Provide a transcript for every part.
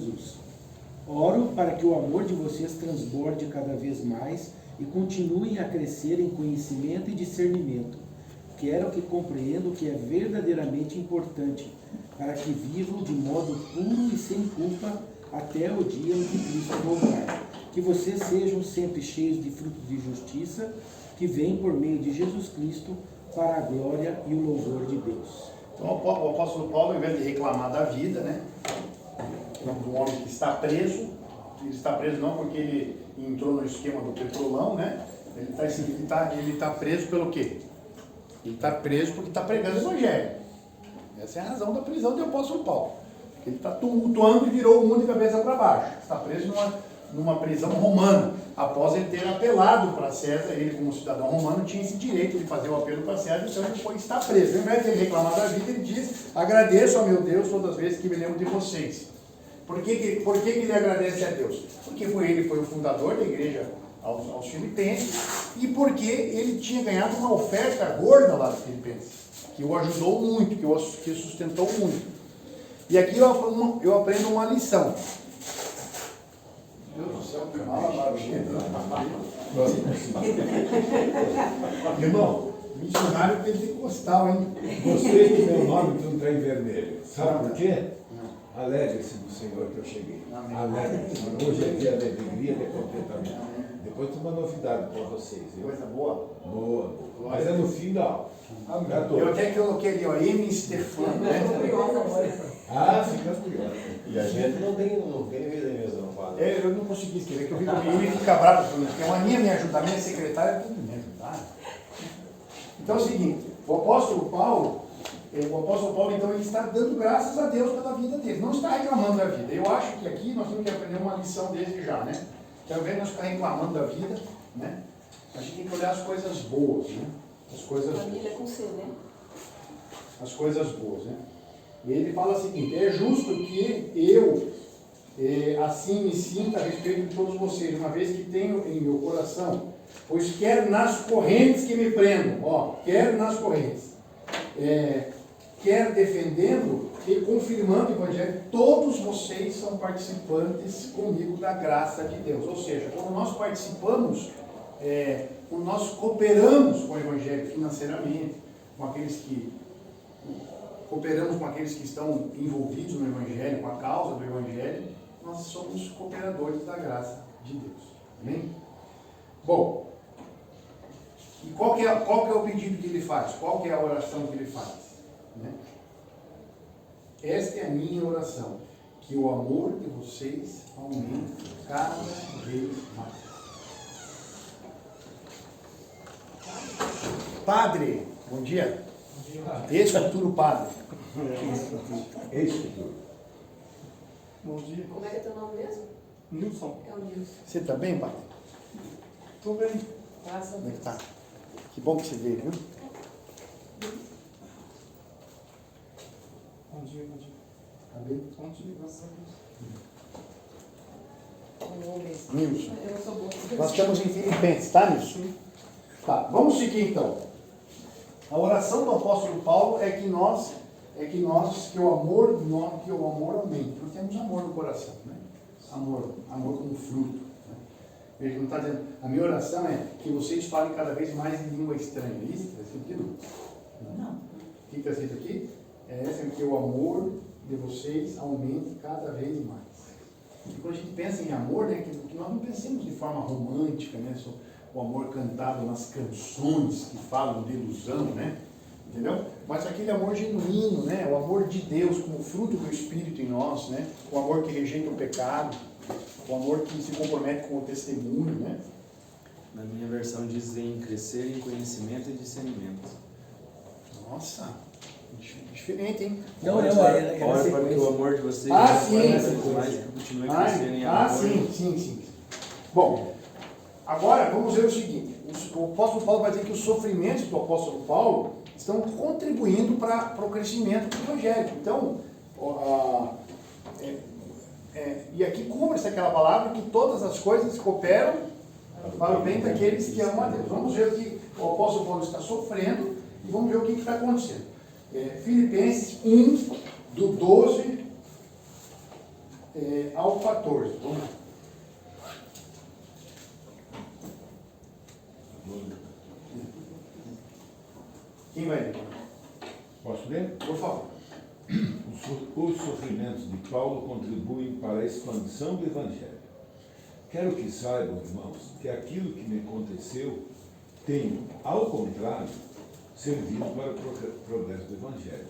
Jesus. Oro para que o amor de vocês transborde cada vez mais e continuem a crescer em conhecimento e discernimento. Quero que compreendam o que é verdadeiramente importante, para que vivam de modo puro e sem culpa até o dia em que Cristo voltar. Que vocês sejam sempre cheios de fruto de justiça, que vem por meio de Jesus Cristo para a glória e o louvor de Deus. Então o apóstolo Paulo, ao invés de reclamar da vida, né, do homem que está preso, ele está preso não porque ele entrou no esquema do petrolão, né? Ele está preso pelo quê? Ele está preso porque está pregando o evangelho. Essa é a razão da prisão do apóstolo Paulo. Porque ele está tumultuando e virou o mundo de cabeça para baixo. Está preso numa prisão romana, após ele ter apelado para César. Ele, como cidadão romano, tinha esse direito de fazer o apelo para César, então ele foi estar preso. Ao invés de ele reclamar da vida, ele diz: agradeço a meu Deus todas as vezes que me lembro de vocês. Por que ele agradece a Deus? Porque ele foi o fundador da igreja aos Filipenses, e porque ele tinha ganhado uma oferta gorda lá dos Filipenses, que o ajudou muito, que o sustentou muito. E aqui eu aprendo uma lição. Meu Deus do céu, que mala barulhenta. Irmão, Missionário pentecostal, hein? gostei que meu nome não está em vermelho. Sabe por quê? Alegre-se do Senhor que eu cheguei. Alegre-se. Hoje é dia de alegria, de contentamento. Depois tem uma novidade para vocês. Coisa boa. Boa. Mas é no fim da aula. Eu até coloquei ali, ó, M. Stefano, né? Ah, fica pior. E a gente não tem vida mesmo, não fala. Eu não consegui escrever, que eu vi que ele fica bravo, porque a Aninha me ajuda, a minha secretária tudo me ajudar. Então é o seguinte, o apóstolo Paulo, então, ele está dando graças a Deus pela vida dele, não está reclamando da vida. Eu acho que aqui nós temos que aprender uma lição desde já, né? Então, ao invés de nós ficar reclamando da vida, né? A gente tem que olhar as coisas boas, né? As coisas boas. Família com C, né? As coisas boas, né? E ele fala o seguinte: é justo que eu assim me sinta a respeito de todos vocês, uma vez que tenho em meu coração, pois quer nas correntes que me prendam, quer nas correntes, quer defendendo e confirmando o Evangelho, todos vocês são participantes comigo da graça de Deus. Ou seja, quando nós participamos, quando nós cooperamos com o Evangelho financeiramente, cooperamos com aqueles que estão envolvidos no Evangelho, com a causa do Evangelho, nós somos cooperadores da graça de Deus. Amém? Bom, e qual que é o pedido que ele faz? Qual que é a oração que ele faz? Né? Esta é a minha oração, que o amor de vocês aumente cada vez mais. Padre, bom dia. Ex-futuro padre. Ex-futuro. Bom dia. Como é que é teu nome mesmo? Nilson. É o Nilson. Você está bem, padre? Estou bem. Graças a Como é Deus. que tá? Que bom que você veio, viu? Bom dia. Tá bem? Bom dia, graças a Deus. Vamos ver. Nilson. Eu não sou boa. Nós estamos em Filipenses, tá, Nilson? Tá, vamos seguir então. A oração do apóstolo Paulo é que o amor aumente. Nós temos amor no coração, né? Amor como fruto. Né? Ele não está dizendo, a minha oração é que vocês falem cada vez mais em língua estranha. Isso está escrito? Não. O que está escrito aqui? Que o amor de vocês aumente cada vez mais. E quando a gente pensa em amor, né, que nós não pensamos de forma romântica, né, o amor cantado nas canções que falam de ilusão, né, entendeu? Mas aquele amor genuíno, né, o amor de Deus como fruto do Espírito em nós, né, o amor que rejeita o pecado, o amor que se compromete com o testemunho, né. Na minha versão diz em crescer em conhecimento e discernimento. Nossa, diferente, hein? Ora para que o amor de vocês continue crescendo em amor. Sim. Bom, agora vamos ver o seguinte. O apóstolo Paulo vai dizer que os sofrimentos do apóstolo Paulo estão contribuindo para o crescimento do Evangelho. Então, e aqui cumpre-se aquela palavra que todas as coisas cooperam para o bem daqueles que amam a Deus. Vamos ver o que o apóstolo Paulo está sofrendo e vamos ver o que está acontecendo. Filipenses 1, do 12 ao 14. Vamos lá. Quem vai ler? Posso ler? Por favor. Os sofrimentos de Paulo contribuem para a expansão do Evangelho. Quero que saibam, irmãos, que aquilo que me aconteceu tem, ao contrário, servido para o progresso do Evangelho.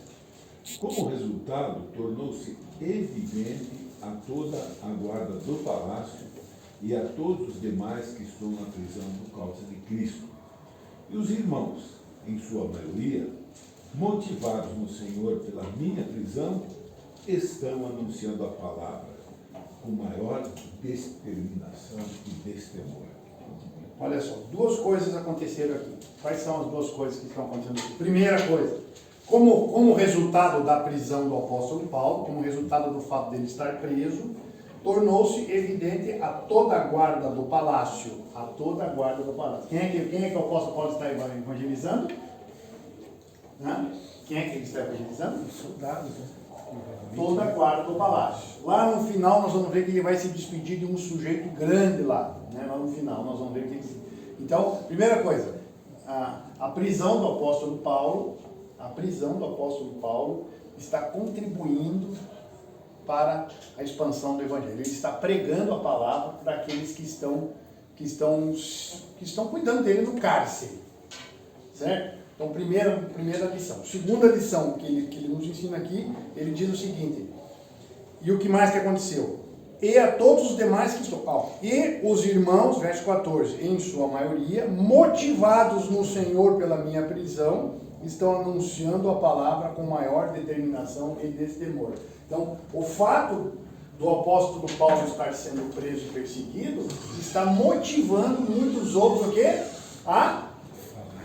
Como resultado, tornou-se evidente a toda a guarda do palácio e a todos os demais que estão na prisão por causa de Cristo. E os irmãos, em sua maioria, motivados no Senhor pela minha prisão, estão anunciando a palavra com maior determinação e destemor. Olha só, duas coisas aconteceram aqui. Quais são as duas coisas que estão acontecendo aqui? Primeira coisa, como resultado da prisão do apóstolo Paulo, como resultado do fato dele estar preso, tornou-se evidente a toda a guarda do palácio. A toda a guarda do palácio. Quem é que o apóstolo Paulo está evangelizando? Quem é que ele está evangelizando? Os soldados, né? Toda a guarda do palácio. Lá no final nós vamos ver que ele vai se despedir de um sujeito grande lá. Né? Lá no final nós vamos ver que ele... Então, primeira coisa, a prisão do apóstolo Paulo, está contribuindo para a expansão do Evangelho. Ele está pregando a palavra para aqueles que estão cuidando dele no cárcere. Certo? Então, primeira lição. Segunda lição que ele nos ensina aqui, ele diz o seguinte, e o que mais que aconteceu? E a todos os demais que estão... E os irmãos, verso 14, em sua maioria, motivados no Senhor pela minha prisão, estão anunciando a palavra com maior determinação e destemor. Então, o fato do apóstolo Paulo estar sendo preso e perseguido está motivando muitos outros o quê? A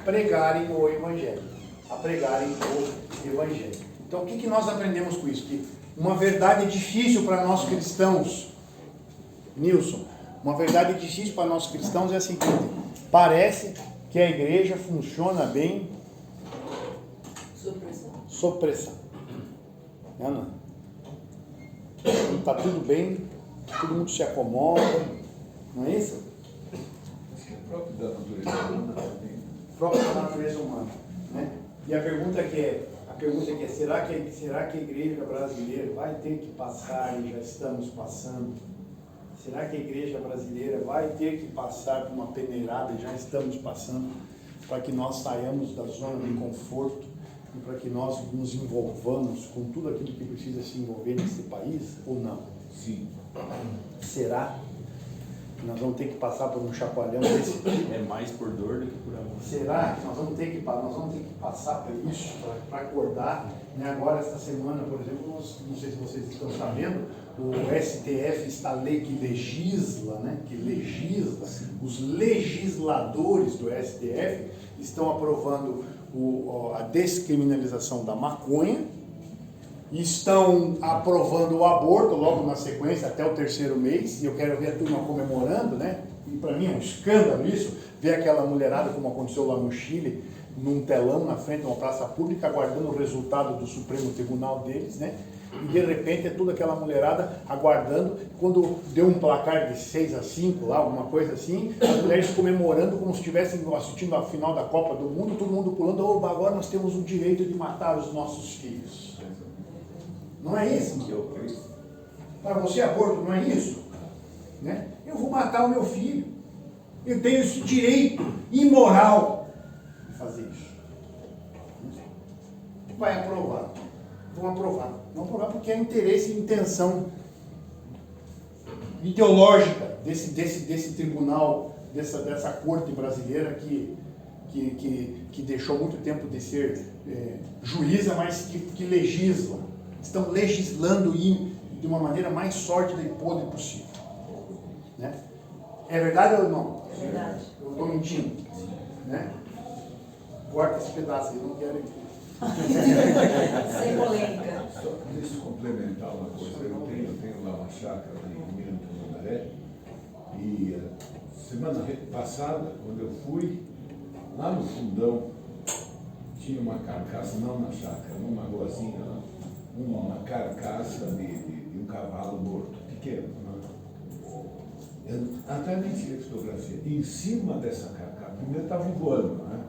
pregarem o Evangelho. Então, o que nós aprendemos com isso? Que uma verdade difícil para nós cristãos, Nilson, uma verdade difícil para nós cristãos é a seguinte: parece que a igreja funciona bem sob pressão. Não. Está tudo bem, todo mundo se acomoda, não é isso? Acho que é próprio da natureza humana também. Própria da natureza humana, né? E a pergunta é, será que a igreja brasileira vai ter que passar, e já estamos passando? Será que a igreja brasileira vai ter que passar por uma peneirada, e já estamos passando, para que nós saiamos da zona de conforto e para que nós nos envolvamos com tudo aquilo que precisa se envolver nesse país, ou não? Sim. Será que nós vamos ter que passar por um chacoalhão desse tipo? É mais por dor do que por amor. Será que nós vamos ter que passar por isso para acordar? Né? Agora, esta semana, por exemplo, não sei se vocês estão sabendo, o STF está que legisla, os legisladores do STF estão aprovando a descriminalização da maconha, estão aprovando o aborto logo na sequência, até o 3º mês, e eu quero ver a turma comemorando, né? E para mim é um escândalo isso, ver aquela mulherada, como aconteceu lá no Chile, num telão na frente de uma praça pública, aguardando o resultado do Supremo Tribunal deles, né? E de repente é toda aquela mulherada aguardando, quando deu um placar de 6-5 lá, alguma coisa assim, as mulheres comemorando como se estivessem assistindo a final da Copa do Mundo, todo mundo pulando, agora nós temos o direito de matar os nossos filhos. Não é isso? Para você aborto, não é isso? Né? Eu vou matar o meu filho. Eu tenho esse direito imoral de fazer isso. Vai aprovar. Vão aprovar. Vão aprovar porque é interesse e intenção ideológica desse tribunal, dessa corte brasileira que deixou muito tempo de ser juíza, mas que legisla. Estão legislando de uma maneira mais sórdida e podre possível. Né? É verdade ou não? É verdade. Eu estou mentindo. Né? Corta esse pedaço aí, eu não quero... Sem polêmica. Só deixa eu complementar uma coisa. Eu tenho lá uma chácara em Minas do Nazaré, e semana passada, quando eu fui, lá no fundão, tinha uma carcaça, não na chácara, numa ruazinha lá, uma carcaça de um cavalo morto. Até nem tinha fotografia. Em cima dessa carcaça, primeiro estava voando, né?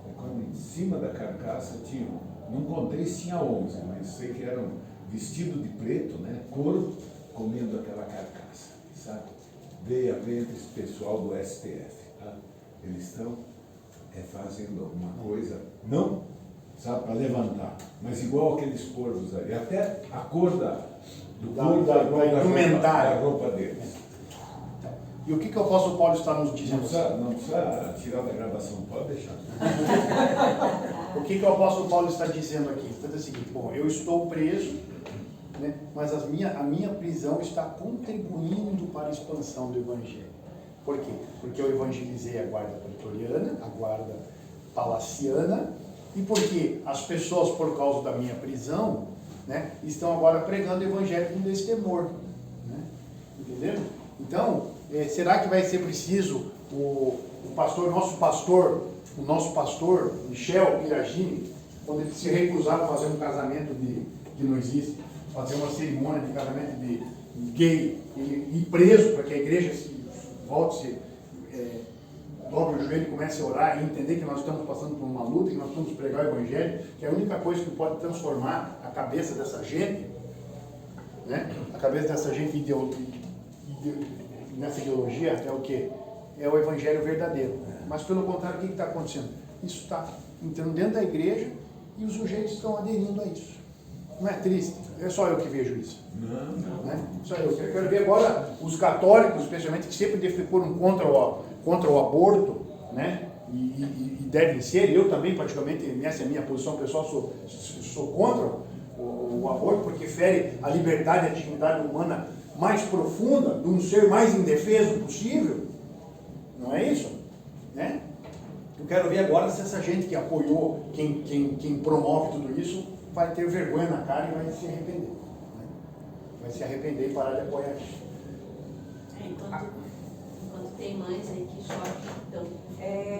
E quando em cima da carcaça tinha, não contei se tinha 11, mas sei que eram vestido de preto, né? Couro, comendo aquela carcaça, sabe? Veio a ver esse pessoal do STF, tá? Eles estão fazendo alguma coisa, não, sabe, para levantar, mas igual aqueles corvos ali, até a cor do corpo da roupa deles. E o que o apóstolo Paulo está nos dizendo? Não precisa tirar da gravação, pode deixar. O que o apóstolo Paulo está dizendo aqui? Ele está dizendo o seguinte: bom, eu estou preso, né, mas a minha prisão está contribuindo para a expansão do Evangelho. Por quê? Porque eu evangelizei a guarda pretoriana, a guarda palaciana, e porque as pessoas, por causa da minha prisão, né, estão agora pregando o Evangelho com destemor. Né? Entenderam? Então, será que vai ser preciso o nosso pastor, Michel Piragini, quando ele se recusar a fazer um casamento que não existe, fazer uma cerimônia de casamento de gay, e ir preso para que a igreja volte, dobre o joelho e comece a orar e entender que nós estamos passando por uma luta, que nós vamos pregar o Evangelho, que é a única coisa que pode transformar a cabeça dessa gente, né? A cabeça dessa gente nessa ideologia é o quê? É o Evangelho verdadeiro. Mas pelo contrário, o que está acontecendo? Isso está entrando dentro da igreja e os sujeitos estão aderindo a isso. Não é triste? É só eu que vejo isso. Não. Né? Só eu quero ver agora os católicos, especialmente, que sempre foram contra o aborto, né? E devem ser, eu também, praticamente, essa é a minha posição pessoal, sou contra o aborto, porque fere a liberdade e a dignidade humana mais profunda, de um ser mais indefeso possível. Não é isso? Né? Eu quero ver agora se essa gente que apoiou, quem promove tudo isso, vai ter vergonha na cara e vai se arrepender. Né? Vai se arrepender e parar de apoiar isso. Enquanto tem mães aí que choram, então,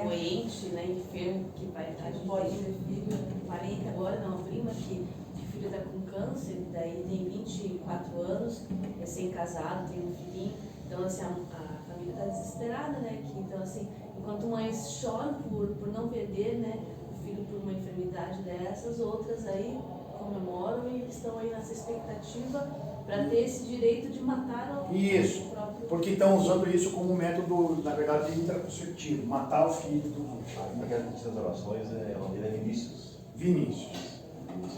doente, né, enfermo, que vai estar de filho, parente agora, não, uma prima que o filho está com câncer, daí tem 24 anos, é sem-casado, tem um filhinho, então assim, a família está desesperada, né, então assim, enquanto mães choram por não perder, né, o filho por uma enfermidade dessas, outras aí comemoram e estão aí nessa expectativa para ter esse direito de matar o Isso, próprio... porque estão usando isso como método, na verdade, intraconceptivo, matar o filho do outro. Uma das orações o nome dele é Vinícius.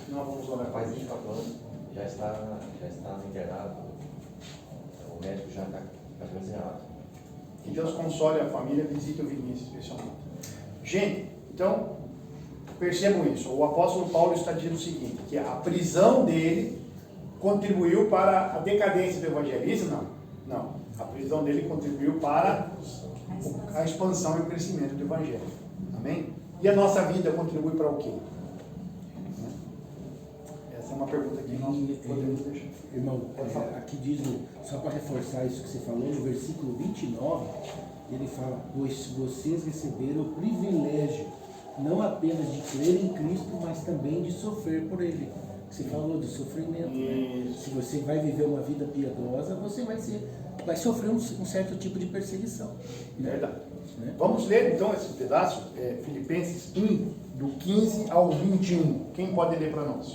Nós vamos orar. Faz 24 anos, já está internado, o médico já está errado. Que Deus console a família, visite o Vinícius, especialmente. Gente, então, percebam isso. O apóstolo Paulo está dizendo o seguinte, que a prisão dele contribuiu para a decadência do evangelismo? Não. A prisão dele contribuiu para a expansão e o crescimento do evangelho. Amém? E a nossa vida contribui para o quê? Essa é uma pergunta que nós podemos deixar. Irmão, aqui diz, só para reforçar isso que você falou, no versículo 29, ele fala, pois vocês receberam o privilégio, não apenas de crer em Cristo, mas também de sofrer por Ele. Você falou de sofrimento, né? Se você vai viver uma vida piedosa, você vai sofrer um certo tipo de perseguição. Verdade. Né? Vamos ler então esse pedaço, Filipenses 1, do 15 ao 21. Quem pode ler para nós?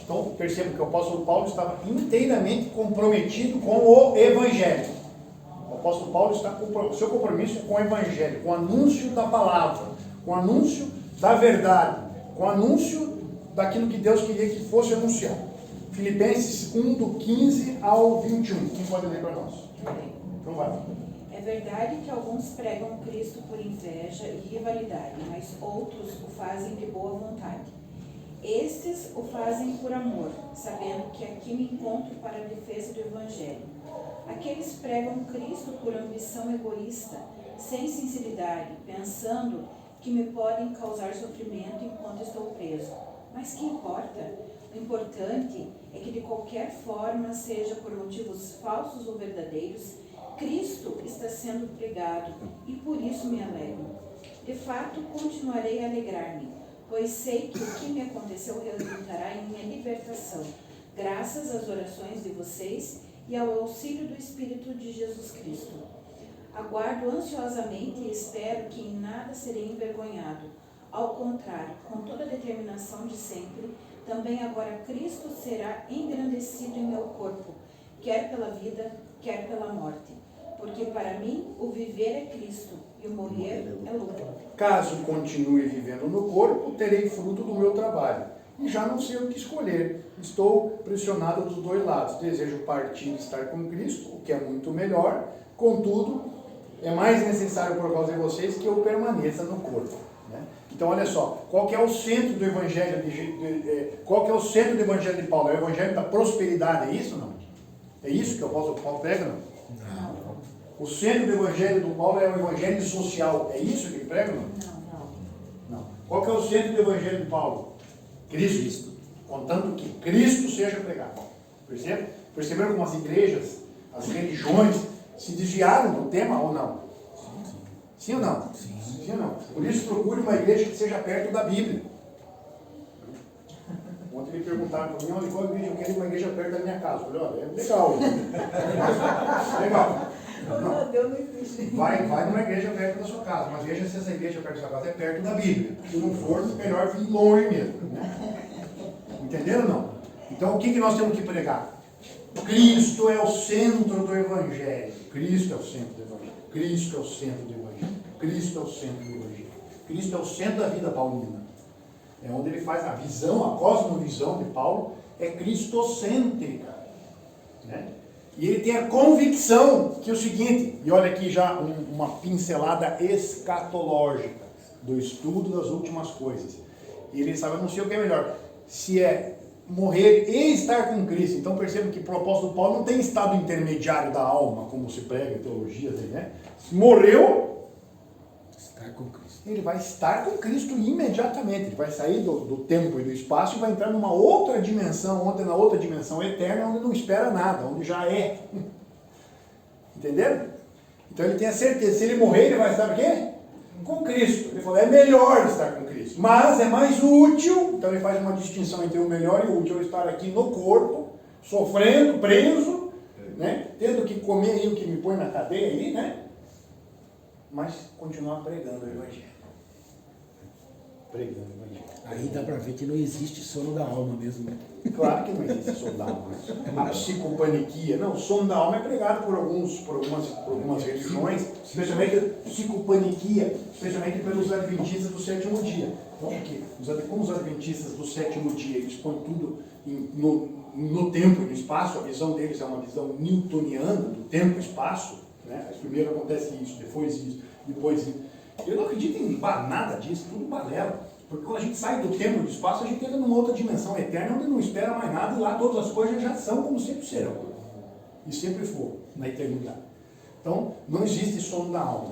Então, perceba que o apóstolo Paulo estava inteiramente comprometido com o Evangelho. O apóstolo Paulo está com o seu compromisso com o Evangelho, com o anúncio da palavra, com o anúncio da verdade, com o anúncio daquilo que Deus queria que fosse anunciado. Filipenses 1, do 15 ao 21. Quem pode ler para nós? Então vai. É verdade que alguns pregam Cristo por inveja e rivalidade, mas outros o fazem de boa vontade. Estes o fazem por amor, sabendo que aqui me encontro para a defesa do Evangelho. Aqueles pregam Cristo por ambição egoísta, sem sinceridade, pensando que me podem causar sofrimento enquanto estou preso. Mas que importa? O importante é que de qualquer forma, seja por motivos falsos ou verdadeiros, Cristo está sendo pregado e por isso me alegro. De fato, continuarei a alegrar-me, pois sei que o que me aconteceu resultará em minha libertação, graças às orações de vocês e ao auxílio do Espírito de Jesus Cristo. Aguardo ansiosamente e espero que em nada serei envergonhado. Ao contrário, com toda a determinação de sempre, também agora Cristo será engrandecido em meu corpo, quer pela vida, quer pela morte. Porque para mim o viver é Cristo e o morrer é lucro. Caso continue vivendo no corpo, terei fruto do meu trabalho. E já não sei o que escolher. Estou pressionado dos dois lados. Desejo partir e estar com Cristo, o que é muito melhor. Contudo, é mais necessário por causa de vocês que eu permaneça no corpo. Né? Então, olha só, qual que é o centro do Evangelho qual que é o centro do Evangelho de Paulo? É o Evangelho da prosperidade, é isso ou não? É isso que o apóstolo Paulo prega, não? Não. O centro do Evangelho do Paulo é o Evangelho social, é isso que ele prega, não? Não. Qual que é o centro do Evangelho de Paulo? Cristo. Contanto que Cristo seja pregado. Perceberam como as igrejas, as religiões se desviaram do tema ou não? Sim ou não? Sim ou não? Por isso procure uma igreja que seja perto da Bíblia. Ontem me perguntaram para mim, olha, qual igreja? Eu quero uma igreja perto da minha casa. Eu falei, olha, é legal. Legal. Não. Deus não existe. Vai numa igreja perto da sua casa, mas veja se essa igreja perto da sua casa é perto da Bíblia. Se não for, melhor vir longe mesmo. Né? Entenderam ou não? Então o que nós temos que pregar? Cristo é o centro do Evangelho. Cristo é o centro do Evangelho. Cristo é o centro do Evangelho. Cristo é o centro do Evangelho. Cristo é o centro da vida paulina. É onde ele faz a visão, a cosmovisão de Paulo é cristocêntrica. Né? E ele tem a convicção que é o seguinte, e olha aqui já uma pincelada escatológica do estudo das últimas coisas. E ele sabe, eu não sei o que é melhor, se é morrer e estar com Cristo. Então percebam que o propósito do Paulo não tem estado intermediário da alma, como se prega em teologia, né? Morreu, Estar com Cristo. ele vai estar com Cristo imediatamente. Ele vai sair do tempo e do espaço e vai entrar numa outra dimensão, onde na outra dimensão eterna, onde não espera nada, onde já é. Entenderam? Então ele tem a certeza, se ele morrer, ele vai estar o quê? Com Cristo. Ele falou, é melhor estar com Cristo, mas é mais útil. Então ele faz uma distinção entre o melhor e o útil, estar aqui no corpo, sofrendo, preso, né? Tendo que comer aí o que me põe na cadeia aí, né? Mas continuar pregando o Evangelho. Pregando o Evangelho. Aí dá para ver que não existe sono da alma mesmo, né? Claro que não existe sono da alma. A psicopaniquia. Não, o sono da alma é pregado por algumas religiões, especialmente psicopaniquia, especialmente pelos adventistas do sétimo dia. Então, como os adventistas do sétimo dia, eles põem tudo no tempo e no espaço, a visão deles é uma visão newtoniana do tempo e espaço. Né? Primeiro acontece isso, depois isso, depois isso. Eu não acredito em nada disso, tudo balela. Porque quando a gente sai do tempo e do espaço, a gente entra numa outra dimensão eterna, onde não espera mais nada, e lá todas as coisas já são como sempre serão. E sempre foram, na eternidade. Então, não existe sono da alma.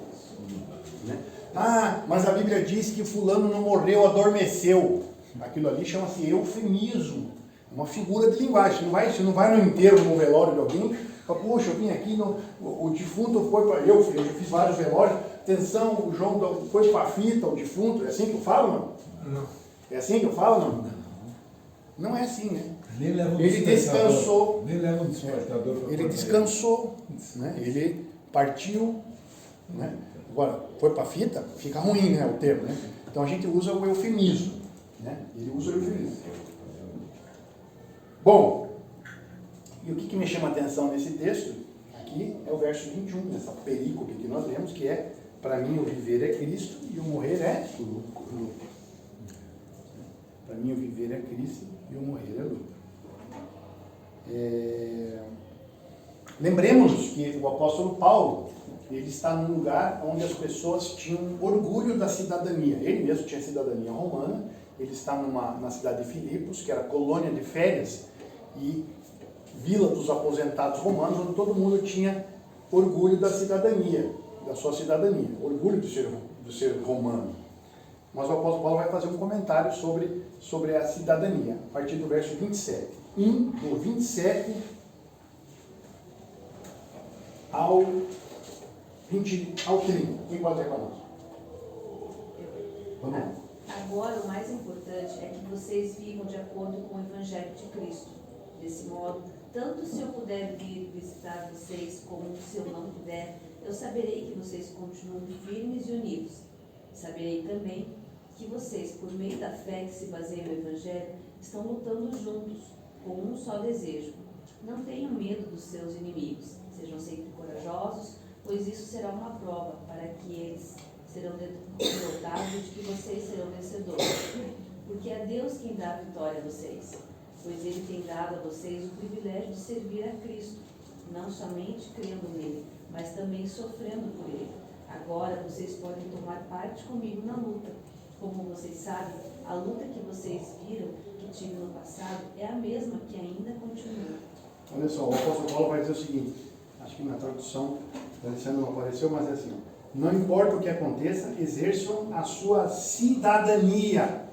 Né? Ah, mas a Bíblia diz que fulano não morreu, adormeceu. Aquilo ali chama-se eufemismo. Uma figura de linguagem. Você não vai no enterro, no velório de alguém, fala, poxa, eu vim aqui, o defunto foi para... Eu já fiz vários velórios. Atenção, o João foi para a fita, o defunto. É assim que eu falo, não? Não. É assim que eu falo, não? Não é assim, né? Nem leva um Ele descansou. Nem leva um despertador para Ele descansou, né? Ele partiu, né? Agora, foi para a fita, fica ruim, né, o termo, né? Então a gente usa o eufemismo, né? Ele usa o eufemismo. Bom, e o que me chama a atenção nesse texto, aqui, é o verso 21, nessa perícope que nós lemos, que é, para mim o viver é Cristo e o morrer é lucro. Para mim o viver é Cristo e o morrer é lucro. Lembremos que o apóstolo Paulo, ele está num lugar onde as pessoas tinham orgulho da cidadania. Ele mesmo tinha cidadania romana. Ele está na cidade de Filipos, que era colônia de férias e vila dos aposentados romanos, onde todo mundo tinha orgulho da cidadania, da sua cidadania, orgulho de ser romano. Mas o apóstolo Paulo vai fazer um comentário sobre a cidadania, a partir do verso 27. Do 27 ao 30. Quem pode ler para nós? Vamos lá. Agora, o mais importante é que vocês vivam de acordo com o Evangelho de Cristo. Desse modo, tanto se eu puder vir visitar vocês, como se eu não puder, eu saberei que vocês continuam firmes e unidos. Saberei também que vocês, por meio da fé que se baseia no Evangelho, estão lutando juntos, com um só desejo. Não tenham medo dos seus inimigos. Sejam sempre corajosos, pois isso será uma prova para que eles serão derrotados e de que vocês serão vencedores. Porque é Deus quem dá a vitória a vocês, pois Ele tem dado a vocês o privilégio de servir a Cristo, não somente crendo nele, mas também sofrendo por Ele. Agora vocês podem tomar parte comigo na luta. Como vocês sabem, a luta que vocês viram que tive no passado é a mesma que ainda continua. Olha só, o apóstolo Paulo vai dizer o seguinte, acho que na tradução não apareceu, mas é assim, não importa o que aconteça, exerçam a sua cidadania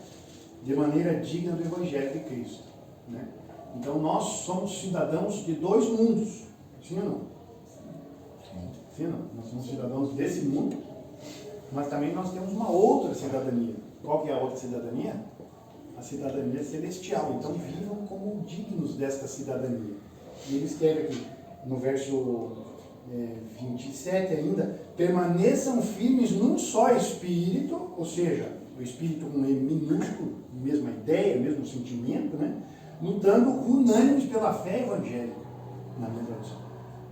de maneira digna do Evangelho de Cristo. Né? Então nós somos cidadãos de dois mundos, sim ou não? Sim ou não? Nós somos cidadãos desse mundo, mas também nós temos uma outra cidadania. Qual que é a outra cidadania? A cidadania celestial. Então vivam como dignos desta cidadania. E ele escreve aqui, no verso 27 ainda, permaneçam firmes num só espírito, ou seja, o espírito com E minúsculo, mesma ideia, mesmo sentimento, né? Lutando unânimes pela fé evangélica, na minha tradução.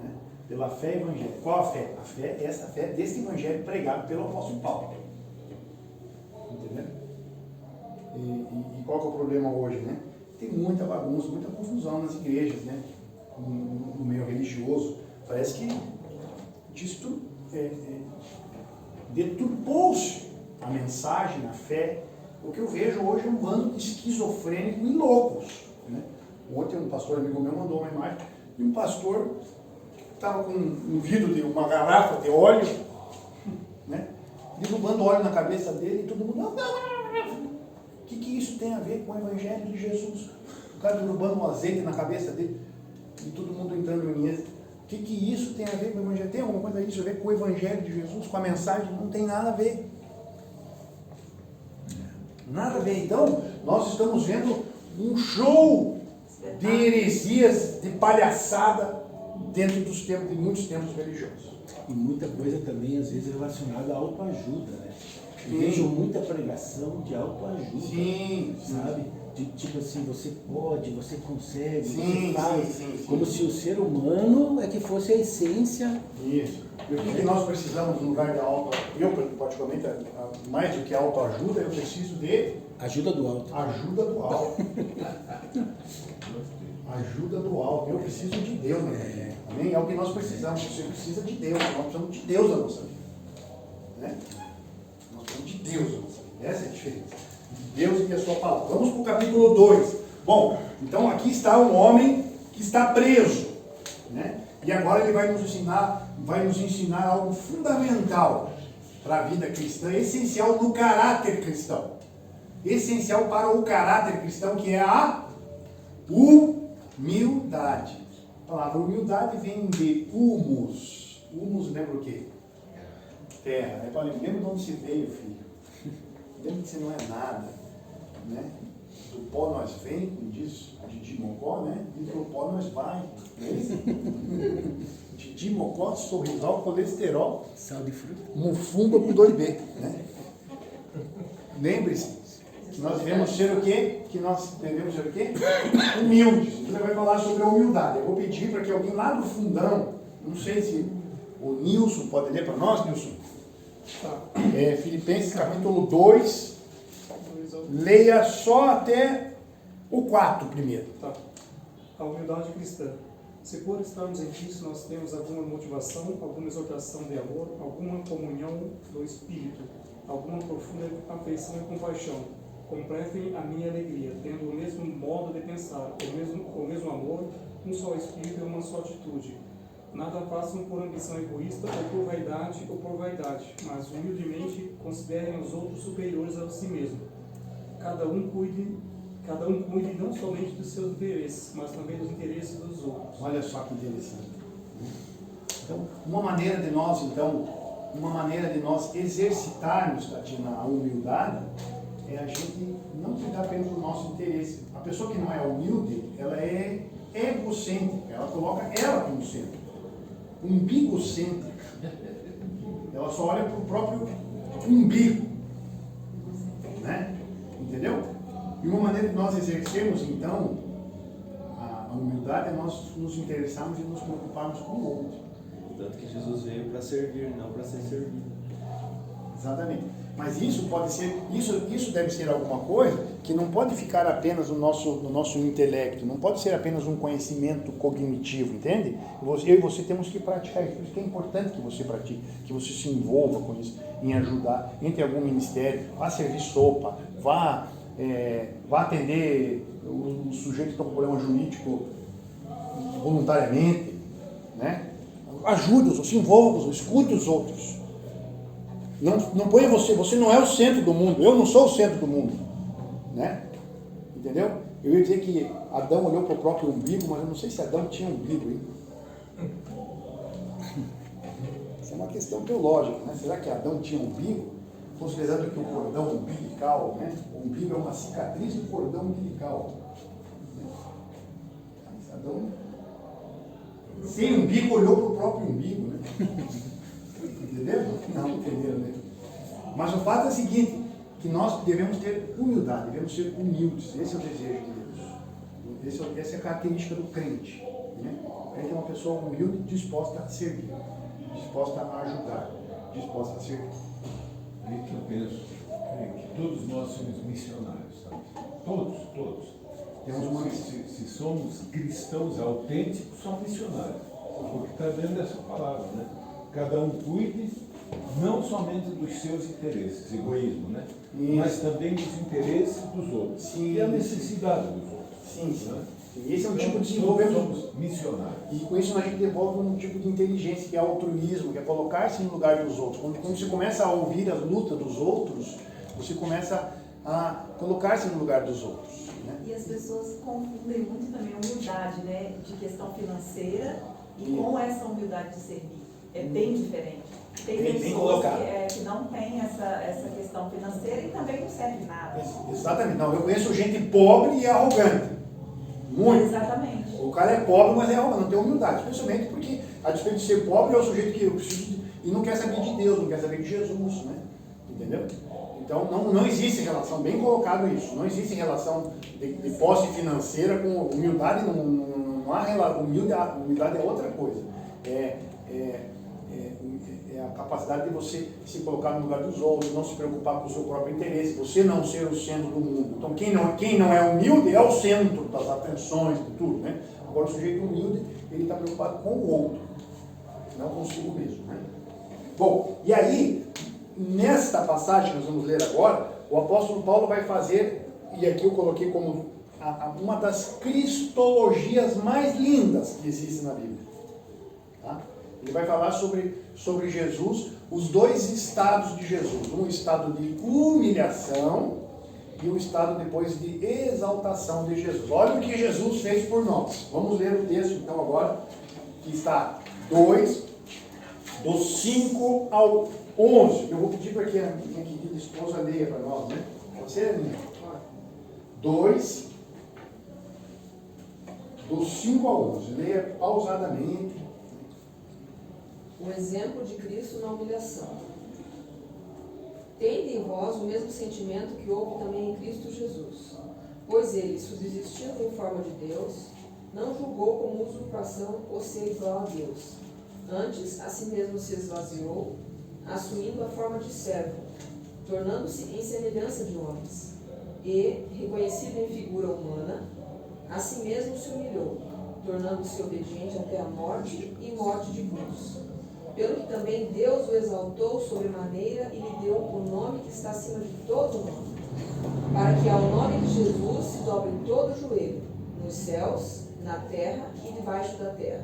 Né? Pela fé evangélica. Qual a fé? A fé é essa fé desse evangelho pregado pelo apóstolo Paulo. Entendeu? E qual que é o problema hoje, né? Tem muita bagunça, muita confusão nas igrejas, né? No meio religioso. Parece que deturpou-se a mensagem, a fé. O que eu vejo hoje é um bando de esquizofrênicos e loucos. Né? Ontem um pastor amigo meu mandou uma imagem de um pastor que estava com um vidro de uma garrafa de óleo, né? Derrubando óleo na cabeça dele e todo mundo... O que isso tem a ver com o Evangelho de Jesus? O cara derrubando um azeite na cabeça dele e todo mundo entrando em êxtase. O que isso tem a ver com o Evangelho? Tem alguma coisa a ver com o Evangelho de Jesus, com a mensagem? Não tem nada a ver. Nada a ver. Então, nós estamos vendo um show de heresias, de palhaçada, dentro dos tempos, de muitos tempos religiosos. E muita coisa também, às vezes, relacionada à autoajuda, né? Eu vejo muita pregação de autoajuda, sim, sabe? De, tipo assim, você pode, você consegue, sim, você faz. Sim. Como se o ser humano é que fosse a essência. Isso. E o que nós precisamos no lugar da autoajuda? Eu, particularmente, mais do que autoajuda, eu preciso de... Ajuda do alto. Ajuda do alto. Ajuda do alto. Eu preciso de Deus, né? Amém? É o que nós precisamos. Você precisa de Deus. Nós precisamos de Deus na nossa vida. Né? Nós precisamos de Deus na nossa vida. Essa é a diferença. Deus e a sua palavra. Vamos para o capítulo 2. Bom, então aqui está um homem que está preso. Né? E agora ele vai nos ensinar algo fundamental para a vida cristã, essencial no caráter cristão. Essencial para o caráter cristão, que é a humildade. A palavra humildade vem de humus. Humus lembra o quê? Terra. Lembra de onde se veio, filho? Lembra que você não é nada. Né? Do pó nós vem, como diz Didi Mocó, né? E do pó nós vai. Didi Mocó, sorrisal, colesterol, Sal de fruta. mufumba com 2B. Né? Lembre-se que nós devemos ser o quê? Humildes. Então ele vai falar sobre a humildade. Eu vou pedir para que alguém lá do fundão, não sei se o Nilson pode ler para nós, Nilson? Tá. Filipenses capítulo 2, leia só até o 4 primeiro. Tá. A humildade cristã. Se por estarmos em Cristo nós temos alguma motivação, alguma exortação de amor, alguma comunhão do Espírito, alguma profunda afeição e compaixão, completem a minha alegria, tendo o mesmo modo de pensar, o mesmo amor, um só Espírito e uma só atitude. Nada façam por ambição egoísta ou por vaidade, mas humildemente considerem os outros superiores a si mesmo. Cada um cuide não somente dos seus interesses, mas também dos interesses dos outros. Olha só que interessante. Então, uma maneira de nós exercitarmos, Tatiana, a humildade é a gente não cuidar apenas do nosso interesse. A pessoa que não é humilde, ela é egocêntrica, ela coloca ela como centro. Umbigocêntrica. Ela só olha para o próprio umbigo. Né? Entendeu? E uma maneira de nós exercermos, então, a humildade é nós nos interessarmos e nos preocuparmos com o outro. Tanto que Jesus veio para servir, não para ser servido. Exatamente. Mas isso pode ser, isso deve ser alguma coisa que não pode ficar apenas no nosso intelecto, não pode ser apenas um conhecimento cognitivo, entende? Eu e você temos que praticar isso. Por isso que é importante que você pratique, que você se envolva com isso, em ajudar, entre algum ministério, vá servir sopa, vá atender o sujeito que está com problema jurídico voluntariamente, né? Ajude-os, se envolva com os outros, escute os outros. Não ponha você não é o centro do mundo, eu não sou o centro do mundo, né? Entendeu? Eu ia dizer que Adão olhou para o próprio umbigo, mas eu não sei se Adão tinha umbigo, hein? Isso é uma questão teológica, né? Será que Adão tinha umbigo? Considerando que o cordão umbilical, né? O umbigo é uma cicatriz do cordão umbilical. Mas Adão, sem umbigo, olhou para o próprio umbigo, né? Entendeu? Não entenderam, né? Mas o fato é o seguinte, que nós devemos ter humildade, devemos ser humildes. Esse é o desejo de Deus. Essa é a característica do crente. Né? O crente é uma pessoa humilde, disposta a servir, disposta a ajudar, disposta a servir. Aí que eu penso que todos nós somos missionários, sabe? Todos. Se somos cristãos autênticos, somos missionários. Porque está dentro dessa palavra, né? Cada um cuide não somente dos seus interesses, egoísmo, né? Mas também dos interesses dos outros. Sim. E a necessidade dos outros. Sim. Né? E esse é um tipo de Todos desenvolvimento. somos missionários. E com isso a gente devolve um tipo de inteligência, que é altruísmo, que é colocar-se no lugar dos outros. Quando você começa a ouvir a luta dos outros, você começa a colocar-se no lugar dos outros. Né? E as pessoas confundem muito também a humildade, né, de questão financeira e com essa humildade de servir. É bem diferente. Tem pessoas que não têm essa questão financeira e também não serve nada. Exatamente. Não, eu conheço gente pobre e arrogante. Muito. Exatamente. O cara é pobre, mas é arrogante, não tem humildade. Especialmente porque, a despeito de ser pobre, é o sujeito que eu preciso e não quer saber de Deus, não quer saber de Jesus, né? Entendeu? Então, não existe relação, bem colocado isso, não existe relação de posse financeira com humildade, não há relação. Humildade é outra coisa. É a capacidade de você se colocar no lugar dos outros, não se preocupar com o seu próprio interesse, você não ser o centro do mundo. Então, quem não é humilde é o centro das atenções, de tudo, né? Agora, o sujeito humilde, ele está preocupado com o outro, não consigo mesmo, né? Bom, e aí, nesta passagem que nós vamos ler agora, o apóstolo Paulo vai fazer, e aqui eu coloquei como uma das cristologias mais lindas que existe na Bíblia. Tá? Ele vai falar sobre Jesus, os dois estados de Jesus, um estado de humilhação e um estado depois de exaltação de Jesus. Olha o que Jesus fez por nós. Vamos ler o texto então agora, que está 2, do 5 ao 11. Eu vou pedir para que a minha querida esposa leia para nós, né? Pode ser, Aninha? 2, do 5 ao 11. Leia pausadamente. O exemplo de Cristo na humilhação. Tende em vós o mesmo sentimento que houve também em Cristo Jesus, pois ele, subsistindo em forma de Deus, não julgou como usurpação o ser igual a Deus. Antes, a si mesmo se esvaziou, assumindo a forma de servo, tornando-se em semelhança de homens, e, reconhecido em figura humana, a si mesmo se humilhou, tornando-se obediente até a morte e morte de cruz. Pelo que também Deus o exaltou sobremaneira e lhe deu o nome que está acima de todo nome, para que ao nome de Jesus se dobre todo o joelho, nos céus, na terra e debaixo da terra,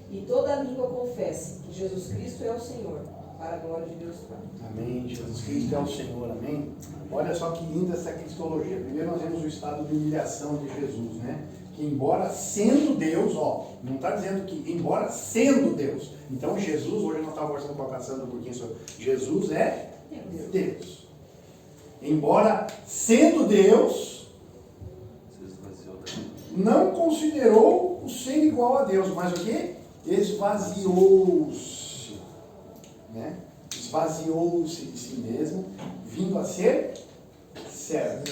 e toda a língua confesse que Jesus Cristo é o Senhor, para a glória de Deus Pai. Amém. Jesus Cristo é o Senhor, amém? Olha só que linda essa cristologia. Primeiro nós vemos o estado de humilhação de Jesus, né? Que embora sendo Deus, não está dizendo que embora sendo Deus. Então Jesus, hoje nós estávamos conversando com a Cassandra um pouquinho sobre Jesus é Deus. Embora sendo Deus, não considerou ser igual a Deus, mas o quê? Esvaziou-se, né? Esvaziou-se de si mesmo, vindo a ser servo.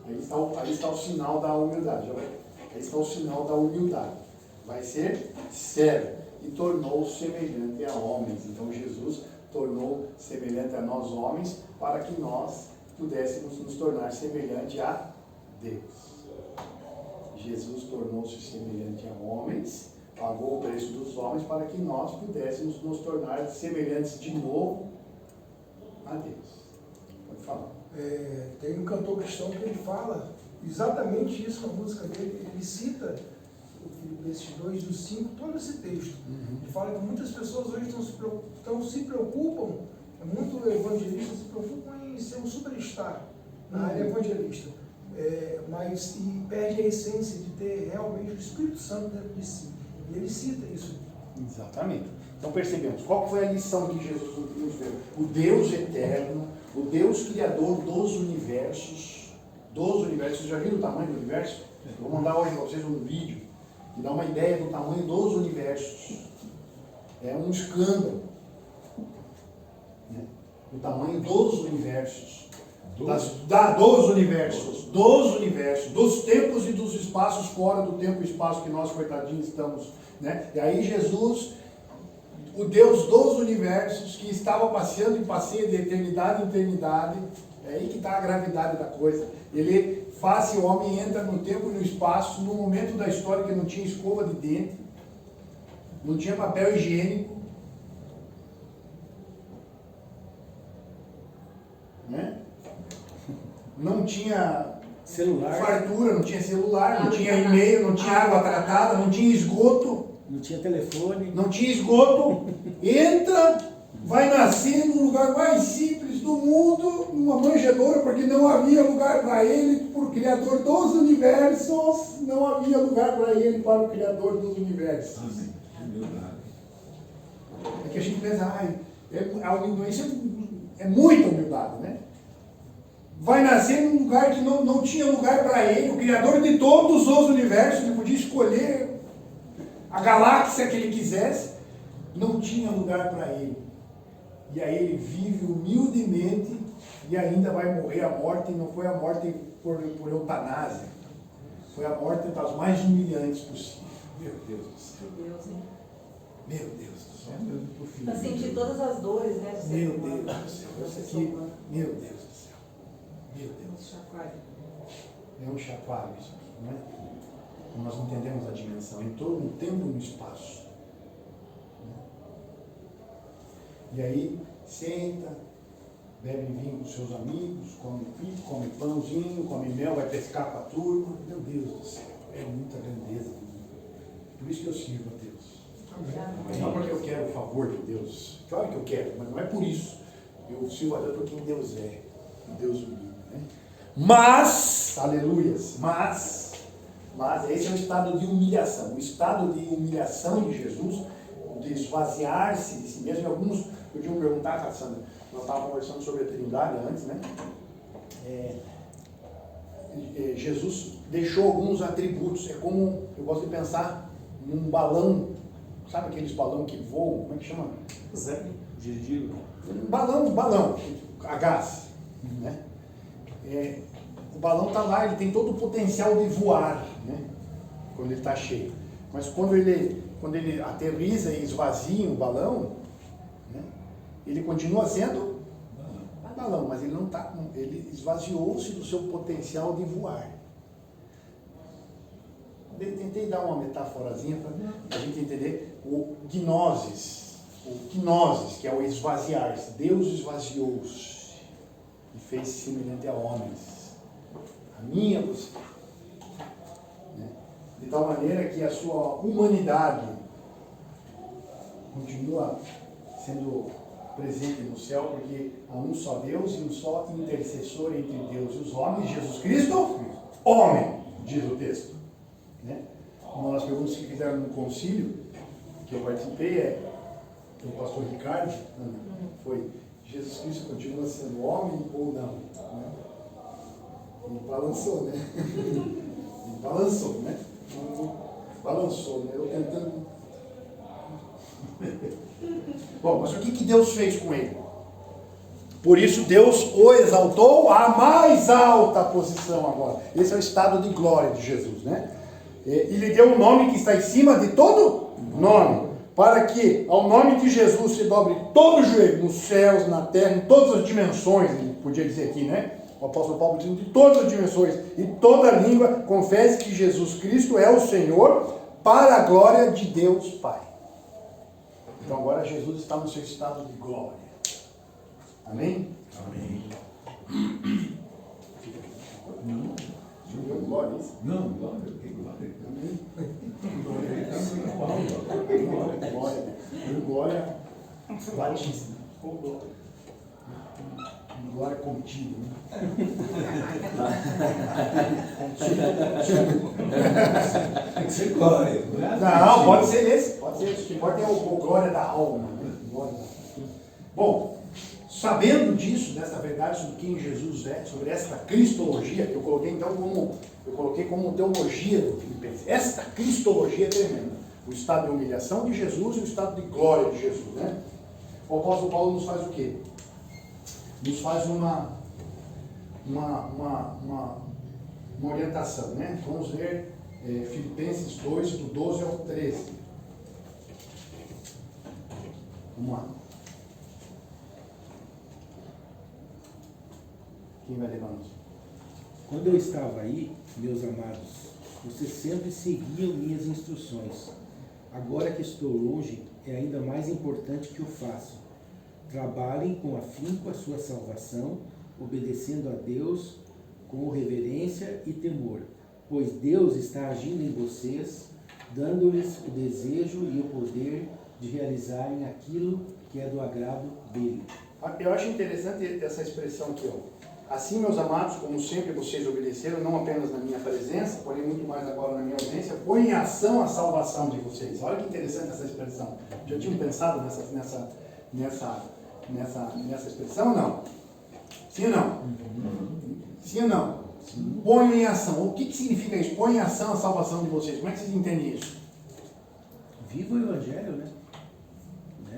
Aí está o sinal da humildade. Aí está o sinal da humildade. Vai ser servo. E tornou-se semelhante a homens. Então Jesus tornou semelhante a nós homens, para que nós pudéssemos nos tornar semelhante a Deus. Jesus tornou-se semelhante a homens, pagou o preço dos homens, para que nós pudéssemos nos tornar semelhantes de novo a Deus. Pode falar. Tem um cantor cristão que ele fala exatamente isso na música dele. Ele cita Filipenses 2:5, todo esse texto. Ele fala que muitas pessoas hoje se preocupam, muito evangelistas se preocupam em ser um superstar na área evangelista, mas perde a essência de ter realmente o Espírito Santo dentro de si. E ele cita isso. Exatamente. Então percebemos, qual foi a lição que Jesus nos deu? O Deus eterno, o Deus criador dos universos. Vocês já viram o tamanho do universo? Eu vou mandar hoje para vocês um vídeo que dá uma ideia do tamanho dos universos. É um escândalo, né? O tamanho dos universos. Dos universos, dos tempos e dos espaços fora do tempo e espaço que nós, coitadinhos, estamos, né? E aí Jesus, o Deus dos universos, que estava passeando em passeio de eternidade em eternidade, é aí que está a gravidade da coisa. Ele faz o homem, entra no tempo e no espaço, no momento da história que não tinha escova de dente, não tinha papel higiênico, né? Não tinha celular, fartura, não tinha celular, não tinha e-mail, não tinha água tratada, não tinha esgoto, não tinha telefone, não tinha esgoto. Entra, vai nascer no lugar mais simples do mundo, numa manjedoura, porque não havia lugar para ele, por Criador dos universos, não havia lugar para ele, para o Criador dos universos. Amém. É que a gente pensa, isso é muita humildade, né? Vai nascer num lugar que não tinha lugar para ele, o Criador de todos os universos, ele podia escolher a galáxia que ele quisesse, não tinha lugar para ele. E aí ele vive humildemente e ainda vai morrer a morte, e não foi a morte por eutanásia, foi a morte das mais humilhantes possíveis. Meu Deus do céu. Meu Deus do céu. Para sentir todas as dores, né? Meu Deus do céu. Isso aqui, meu Deus do céu. Meu Deus. É um chacoalho isso aqui, não é? Nós entendemos a dimensão. Entrou no tempo e no espaço. E aí, senta, bebe vinho com seus amigos, come pico, come pãozinho, come mel, vai pescar com a turma. Meu Deus do céu, é muita grandeza. Por isso que eu sirvo a Deus. Amém. Não porque eu quero o favor de Deus. Claro que eu quero, mas não é por isso. Eu sirvo a Deus por quem Deus é. Deus humilde, né? Mas, aleluias, mas esse é o estado de humilhação. O estado de humilhação de Jesus, de esvaziar-se de si mesmo. E alguns podiam perguntar, Cassandra, nós estávamos conversando sobre a Trindade antes, né? Jesus deixou alguns atributos. É como, eu gosto de pensar num balão, sabe aqueles balões que voam, como é que chama? Zé, dirigível. Um balão, a gás, né? O balão está lá, ele tem todo o potencial de voar, né? Quando ele está cheio. Mas quando ele aterriza e esvazia o balão, né? Ele continua sendo balão, mas ele não está, ele esvaziou-se do seu potencial de voar. Eu tentei dar uma metáforazinha para a gente entender o gnosis, que é o esvaziar-se. Deus esvaziou-se e fez-se semelhante a homens. A minha você. Né? De tal maneira que a sua humanidade continua sendo presente no céu, porque há um só Deus e um só intercessor entre Deus e os homens, Jesus Cristo, homem, diz o texto. Né? Uma das perguntas que fizeram no concílio, que eu participei, do pastor Ricardo, foi: Jesus Cristo continua sendo homem ou não? Né? E balançou, né? Balançou, né? Eu tentando. Bom, mas o que Deus fez com ele? Por isso Deus o exaltou à mais alta posição agora. Esse é o estado de glória de Jesus, né? E lhe deu um nome que está em cima de todo nome, para que ao nome de Jesus se dobre todo o joelho, nos céus, na terra, em todas as dimensões, ele podia dizer aqui, né? O apóstolo Paulo dizendo de todas as dimensões, e toda língua confesse que Jesus Cristo é o Senhor, para a glória de Deus Pai. Então agora Jesus está no seu estado de glória. Amém? Amém. Glória, isso? Não, glória, que glória. Amém? Glória. Glória baixíssima. Glória contínua. Tem que ser glória, não é? Não, pode ser esse. Pode ser esse. O que importa é o glória da alma. Né? Bom, sabendo disso, dessa verdade sobre quem Jesus é, sobre esta cristologia, que eu coloquei então como teologia do Filipenses. Esta cristologia é tremenda. O estado de humilhação de Jesus e o estado de glória de Jesus, né? O apóstolo Paulo nos faz o quê? Nos faz uma orientação, né? Vamos ler Filipenses 2, do 12 ao 13. Vamos lá. Quem vai levar nós? Quando eu estava aí, meus amados, vocês sempre seguiam minhas instruções. Agora que estou longe, é ainda mais importante que o faço. Trabalhem com afinco a sua salvação, obedecendo a Deus com reverência e temor, pois Deus está agindo em vocês, dando-lhes o desejo e o poder de realizarem aquilo que é do agrado dele. Eu acho interessante essa expressão aqui, ó. Assim, meus amados, como sempre vocês obedeceram, não apenas na minha presença, porém muito mais agora na minha ausência, põe em ação a salvação de vocês. Olha que interessante essa expressão. Já tinham pensado nessa expressão ou não? Sim ou não? Sim ou não? Põe em ação. O que significa isso? Põe em ação a salvação de vocês. Como é que vocês entendem isso? Viva o Evangelho, né?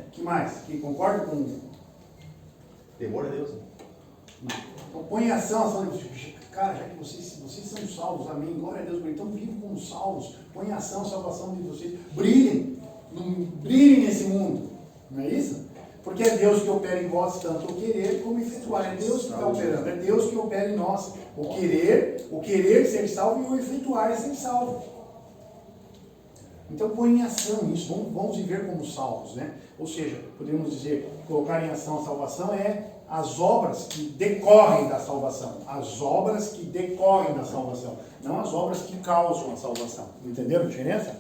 O que mais? Que concorda com... Temor a Deus. Então, põe em ação a salvação de vocês. Cara, já que vocês são salvos, amém, glória a Deus, então vivam como salvos, põe em ação a salvação de vocês, brilhem nesse mundo, não é isso? Porque é Deus que opera em vós tanto o querer como efetuar, é Deus que está operando, é Deus que opera em nós, o querer ser salvo e o efetuar ser salvo. Então põe em ação isso, vamos viver como salvos, né? Ou seja, podemos dizer, colocar em ação a salvação é as obras que decorrem da salvação. As obras que decorrem da salvação. Não as obras que causam a salvação. Entenderam a diferença?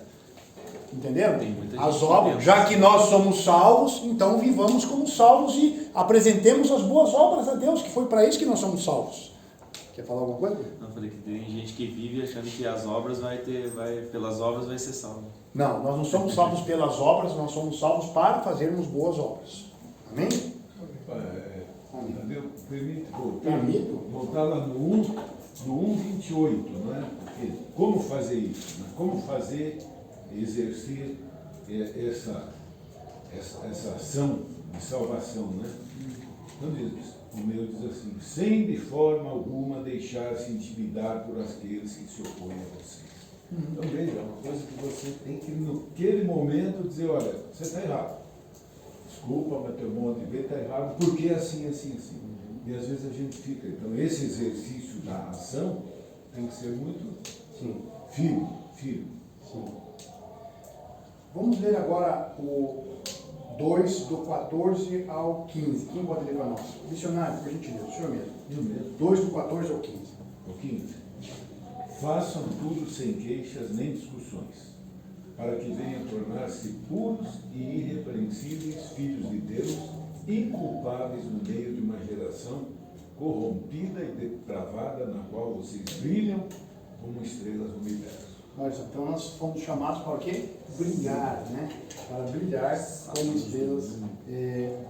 Entenderam? As obras, já que nós somos salvos, então vivamos como salvos e apresentemos as boas obras a Deus, que foi para isso que nós somos salvos. Quer falar alguma coisa? Não, falei que tem gente que vive achando que as obras pelas obras vai ser salvo. Não, nós não somos salvos pelas obras, nós somos salvos para fazermos boas obras. Amém? Permite voltar lá no 1:28, não é? Porque como fazer isso? Né? Como exercer essa ação de salvação, né? Então o meu diz assim, sem de forma alguma deixar-se intimidar por aqueles que se opõem a vocês. Então veja, é uma coisa que você tem que, naquele momento, dizer, olha, você está errado. Desculpa, mas teu modo de ver está errado, porque é assim. E às vezes a gente fica. Então esse exercício da ação tem que ser muito firme. Sim. Vamos ler agora o 2, do 14 ao 15. Quem pode ler para nós? Missionário, por gentileza, o senhor mesmo. Eu mesmo. 2, do 14 ao 15. O 15. Façam tudo sem queixas nem discussões, para que venham tornar-se puros e irrepreensíveis filhos de Deus, inculpáveis no meio de uma geração corrompida e depravada, na qual vocês brilham como estrelas do universo. Então nós fomos chamados para o quê? Brilhar, né? Para brilhar como estrelas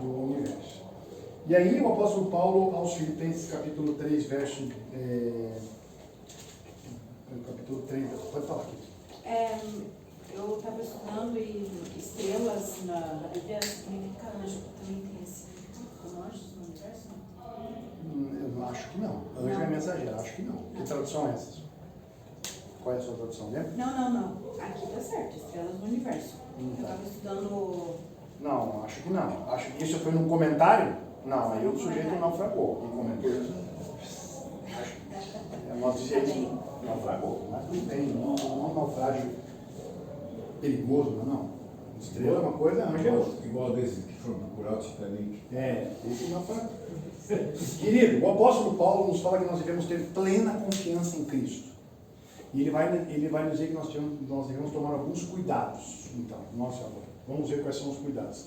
do universo. E aí o apóstolo Paulo, aos Filipenses, capítulo 3, verso... capítulo 3, pode falar aqui. Eu estava estudando e estrelas na Bíblia significa anjo, também tem esse. Como anjos no universo? Eu acho que não. Anjo é mensageiro, acho que não. Que tradução é essa? Qual é a sua tradução, lembra? Não. Aqui tá certo, estrelas no universo. Eu estava estudando. Não, acho que não. Acho que isso foi num comentário? Não, aí o sujeito naufragou. Quem comentou isso? Nós dizemos naufragou, mas não tem, não é um naufrágio perigoso, não. Estrela é uma coisa, anjo. Igual desses que foram procurar o Titanic. Esse naufragou. Querido, o apóstolo Paulo nos fala que nós devemos ter plena confiança em Cristo. E ele vai dizer que nós devemos tomar alguns cuidados. Então, nossa, vamos ver quais são os cuidados.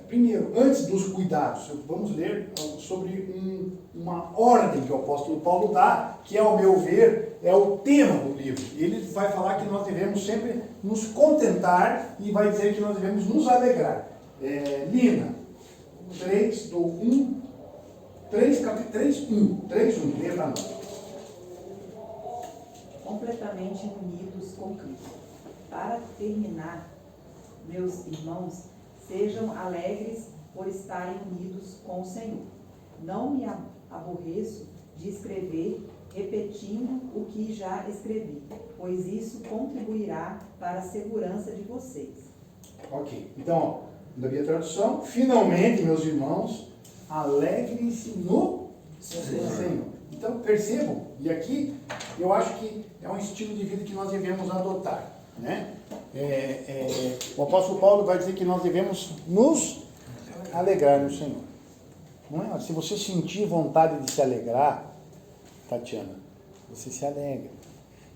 Primeiro, antes dos cuidados, vamos ler sobre uma ordem que o apóstolo Paulo dá, que, ao meu ver, é o tema do livro. Ele vai falar que nós devemos sempre nos contentar e vai dizer que nós devemos nos alegrar. Lina, 3, do 1, 3:1, lê para nós. Completamente unidos com Cristo. Para terminar, meus irmãos, sejam alegres por estarem unidos com o Senhor. Não me aborreço de escrever repetindo o que já escrevi, pois isso contribuirá para a segurança de vocês. Ok, então, na minha tradução, finalmente, meus irmãos, alegrem-se no Senhor. Então, percebam, e aqui eu acho que é um estilo de vida que nós devemos adotar, né? O apóstolo Paulo vai dizer que nós devemos nos alegrar no Senhor. Não é? Se você sentir vontade de se alegrar, Tatiana, você se alegra.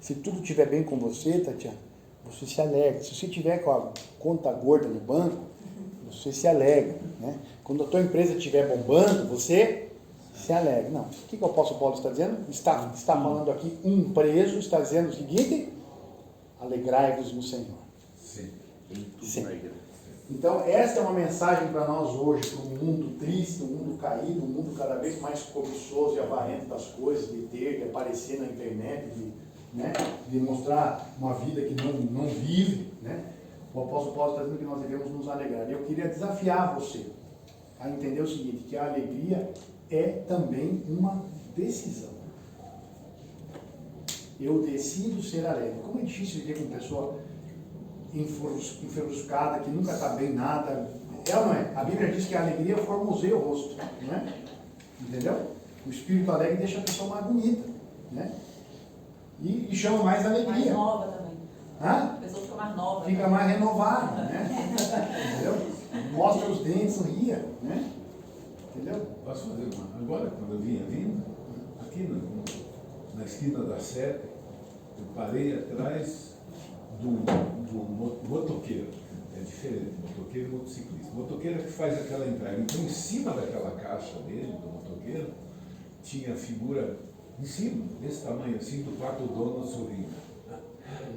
Se tudo estiver bem com você, Tatiana, você se alegra. Se você tiver com a conta gorda no banco, você se alegra, né? Quando a tua empresa estiver bombando, você se alegra. Não. O que o apóstolo Paulo está dizendo? Está falando aqui um preso, está dizendo o seguinte: alegrai-vos no Senhor. Sim. Então, essa é uma mensagem para nós hoje, para um mundo triste, um mundo caído, um mundo cada vez mais cobiçoso e avarento das coisas, de ter, de aparecer na internet, de mostrar uma vida que não vive, né? O apóstolo Paulo está dizendo que nós devemos nos alegrar. Eu queria desafiar você a entender o seguinte, que a alegria é também uma decisão. Eu decido ser alegre. Como é difícil viver com uma pessoa enferruscada, que nunca está bem nada. É ou não é? A Bíblia diz que a alegria formoseia o rosto, não é? Entendeu? O espírito alegre deixa a pessoa mais bonita, né? E chama mais alegria. Mais nova também. A pessoa fica mais nova. Fica mais renovada, né? Entendeu? Mostra os dentes, sorria, né? Entendeu? Posso fazer uma? Agora, quando eu vinha vindo, aqui na esquina da seta, eu parei atrás do motoqueiro. É diferente, motoqueiro e motociclista. O motoqueiro é que faz aquela entrada. Então, em cima daquela caixa dele, do motoqueiro, tinha a figura em cima, desse tamanho assim, do quarto dono sorrindo.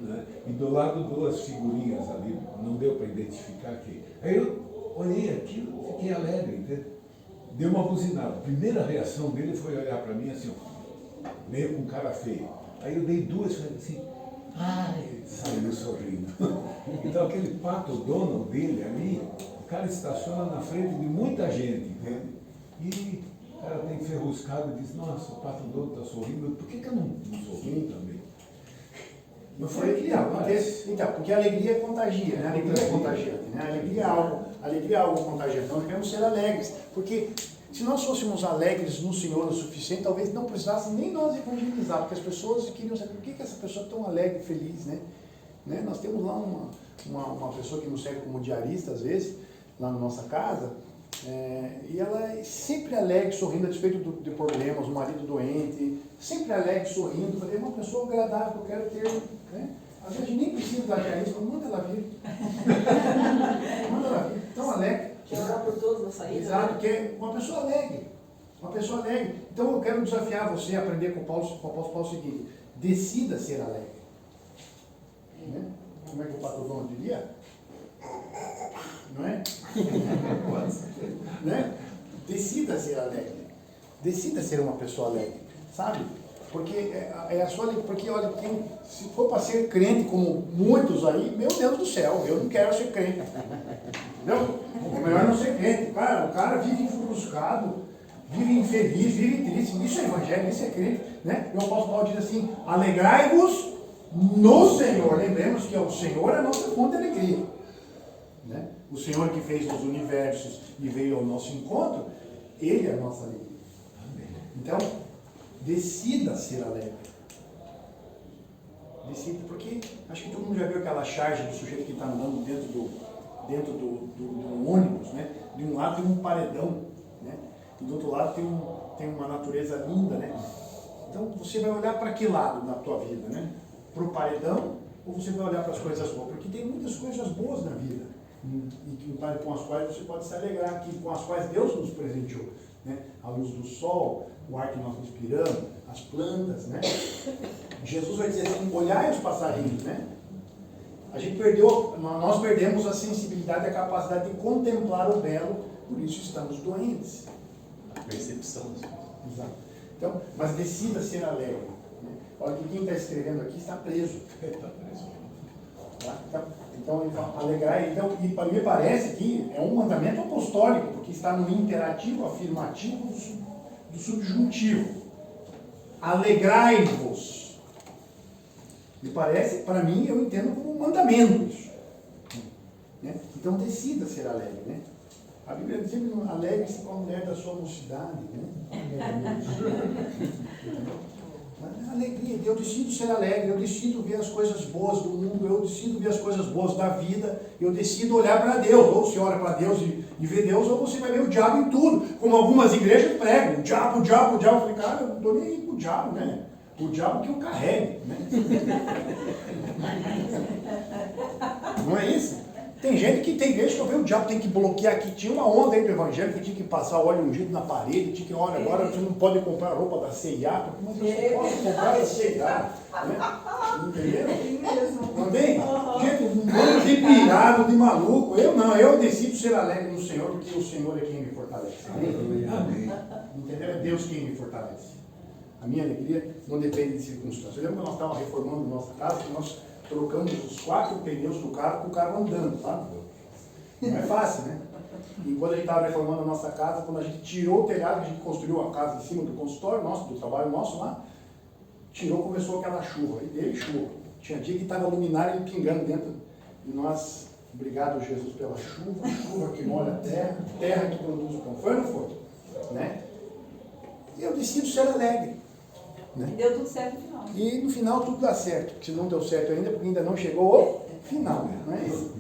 Né? E do lado duas figurinhas ali, não deu para identificar quem. Aí eu olhei aquilo, fiquei alegre, entendeu? Deu uma buzinada. A primeira reação dele foi olhar para mim assim, meio com cara feia. Aí eu dei duas e falei assim, ai, saiu sorrindo. Então aquele pato dono dele ali, o cara estaciona na frente de muita gente, entende? E o cara tem enferruscado e diz, nossa, o pato dono está sorrindo, por que eu não sorrio também? Mas foi porque a alegria contagia, né? A alegria é contagiante, né? A alegria é algo contagiante. Então, nós devemos ser alegres, porque se nós fôssemos alegres no Senhor o suficiente, talvez não precisasse nem nós evangelizar, porque as pessoas queriam saber por que essa pessoa é tão alegre e feliz, né? Nós temos lá uma pessoa que nos serve como diarista, às vezes, lá na nossa casa, e ela é sempre alegre, sorrindo a despeito de problemas, o marido doente, sempre alegre, sorrindo, é uma pessoa agradável que eu quero ter, né? Às vezes a gente nem precisa da diarista, mas manda ela vir. Manda ela vir, tão alegre. Quer orar por todos na saída? Exato, que é uma pessoa alegre. Uma pessoa alegre. Então eu quero desafiar você a aprender com o apóstolo Paulo o seguinte: decida ser alegre. Né? Como é que o Pato Dono diria? Não é? Né? Decida ser alegre. Decida ser uma pessoa alegre. Sabe? Porque porque olha, se for para ser crente como muitos aí, meu Deus do céu, eu não quero ser crente. Entendeu? É melhor não ser crente. Cara, o cara vive enfurruscado, vive infeliz, vive triste. Isso é evangelho, isso é crente. Né? E o apóstolo Paulo diz assim: alegrai-vos no Senhor. Lembremos que o Senhor é a nossa fonte de alegria. Né? O Senhor que fez os universos e veio ao nosso encontro, Ele é a nossa alegria. Então, decida ser alegre. Decida, porque acho que todo mundo já viu aquela charge do sujeito que está andando dentro do ônibus, né? De um lado tem um paredão, né? E do outro lado tem uma natureza linda, né? Então você vai olhar para que lado na tua vida, né? Para o paredão, ou você vai olhar para as coisas boas? Porque tem muitas coisas boas na vida, e com as quais você pode se alegrar, com as quais Deus nos presenteou, né? A luz do sol, o ar que nós respiramos, as plantas, né? Jesus vai dizer assim: olhai os passarinhos, né? Nós perdemos a sensibilidade e a capacidade de contemplar o belo, por isso estamos doentes. A percepção das coisas. Exato. Então, mas decida ser alegre. Né? Olha que quem está escrevendo aqui está preso. Está preso. Tá? Então, ele fala, alegrar. Então, e me parece que é um mandamento apostólico, porque está no imperativo afirmativo do subjuntivo. Alegrai-vos. Me parece, para mim, eu entendo como um mandamento isso. Né? Então decida ser alegre. Né? A Bíblia sempre alegre-se com a mulher da sua mocidade. Né? Alegria, eu decido ser alegre, eu decido ver as coisas boas do mundo, eu decido ver as coisas boas da vida, eu decido olhar para Deus. Ou você olha para Deus e vê Deus, ou você vai ver o diabo em tudo. Como algumas igrejas pregam, o diabo. Eu falei, cara, eu não estou nem aí com o diabo, né? O diabo que eu carrego, né? Não é isso? Tem gente que tem igreja que eu vejo o diabo tem que bloquear aqui. Tinha uma onda aí do evangelho que tinha que passar óleo ungido na parede, tinha que, olha, agora você não pode comprar roupa da C&A, mas eu só posso comprar da C&A. Né? Entenderam? Também? Gente, um bando de pirado, de maluco. Eu decido ser alegre no Senhor, porque o Senhor é quem me fortalece. Amém? Entendeu? É Deus quem me fortalece. A minha alegria não depende de circunstâncias. Eu lembro que nós estávamos reformando nossa casa, que nós trocamos os 4 pneus do carro com o carro andando, tá? Não é fácil, né? E quando a gente estava reformando a nossa casa, quando a gente tirou o telhado, a gente construiu a casa em cima do consultório nosso, do trabalho nosso lá, tirou, começou aquela chuva, e deu chuva. Tinha dia que estava a luminária pingando dentro, e nós, obrigado Jesus pela chuva, chuva que molha a terra, terra que produz o pão. Foi ou não foi? Né? E eu decido ser alegre. Né? E deu tudo certo no final. E no final tudo dá certo. Se não deu certo ainda, porque ainda não chegou o final. Não é isso?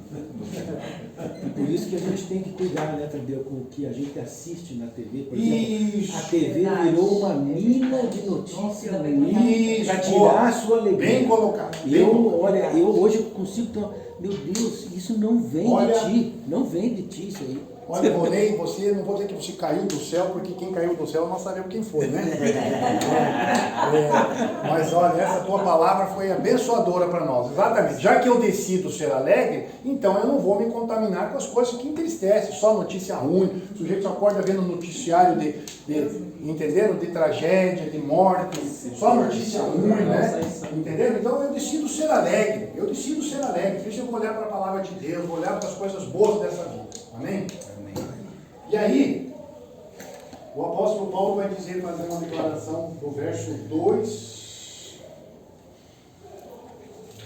Por isso que a gente tem que cuidar, né, Tadeu, com o que a gente assiste na TV. Por exemplo, a TV virou uma mina de notícia para tirar a sua alegria. Bem colocado. Eu hoje eu consigo... Meu Deus, isso não vem de ti. Não vem de ti isso aí. Olha, Ronei, você, não vou dizer que você caiu do céu, porque quem caiu do céu nós sabemos quem foi, né? Mas olha, essa tua palavra foi abençoadora para nós. Exatamente. Já que eu decido ser alegre, então eu não vou me contaminar com as coisas que entristecem, só notícia ruim. O sujeito só acorda vendo noticiário entenderam? De tragédia, de morte, só notícia ruim, né? Entenderam? Então eu decido ser alegre. Eu decido ser alegre. Deixa eu olhar para a palavra de Deus, vou olhar para as coisas boas dessa vida. Amém? E aí, o apóstolo Paulo vai dizer, fazer uma declaração do verso 2,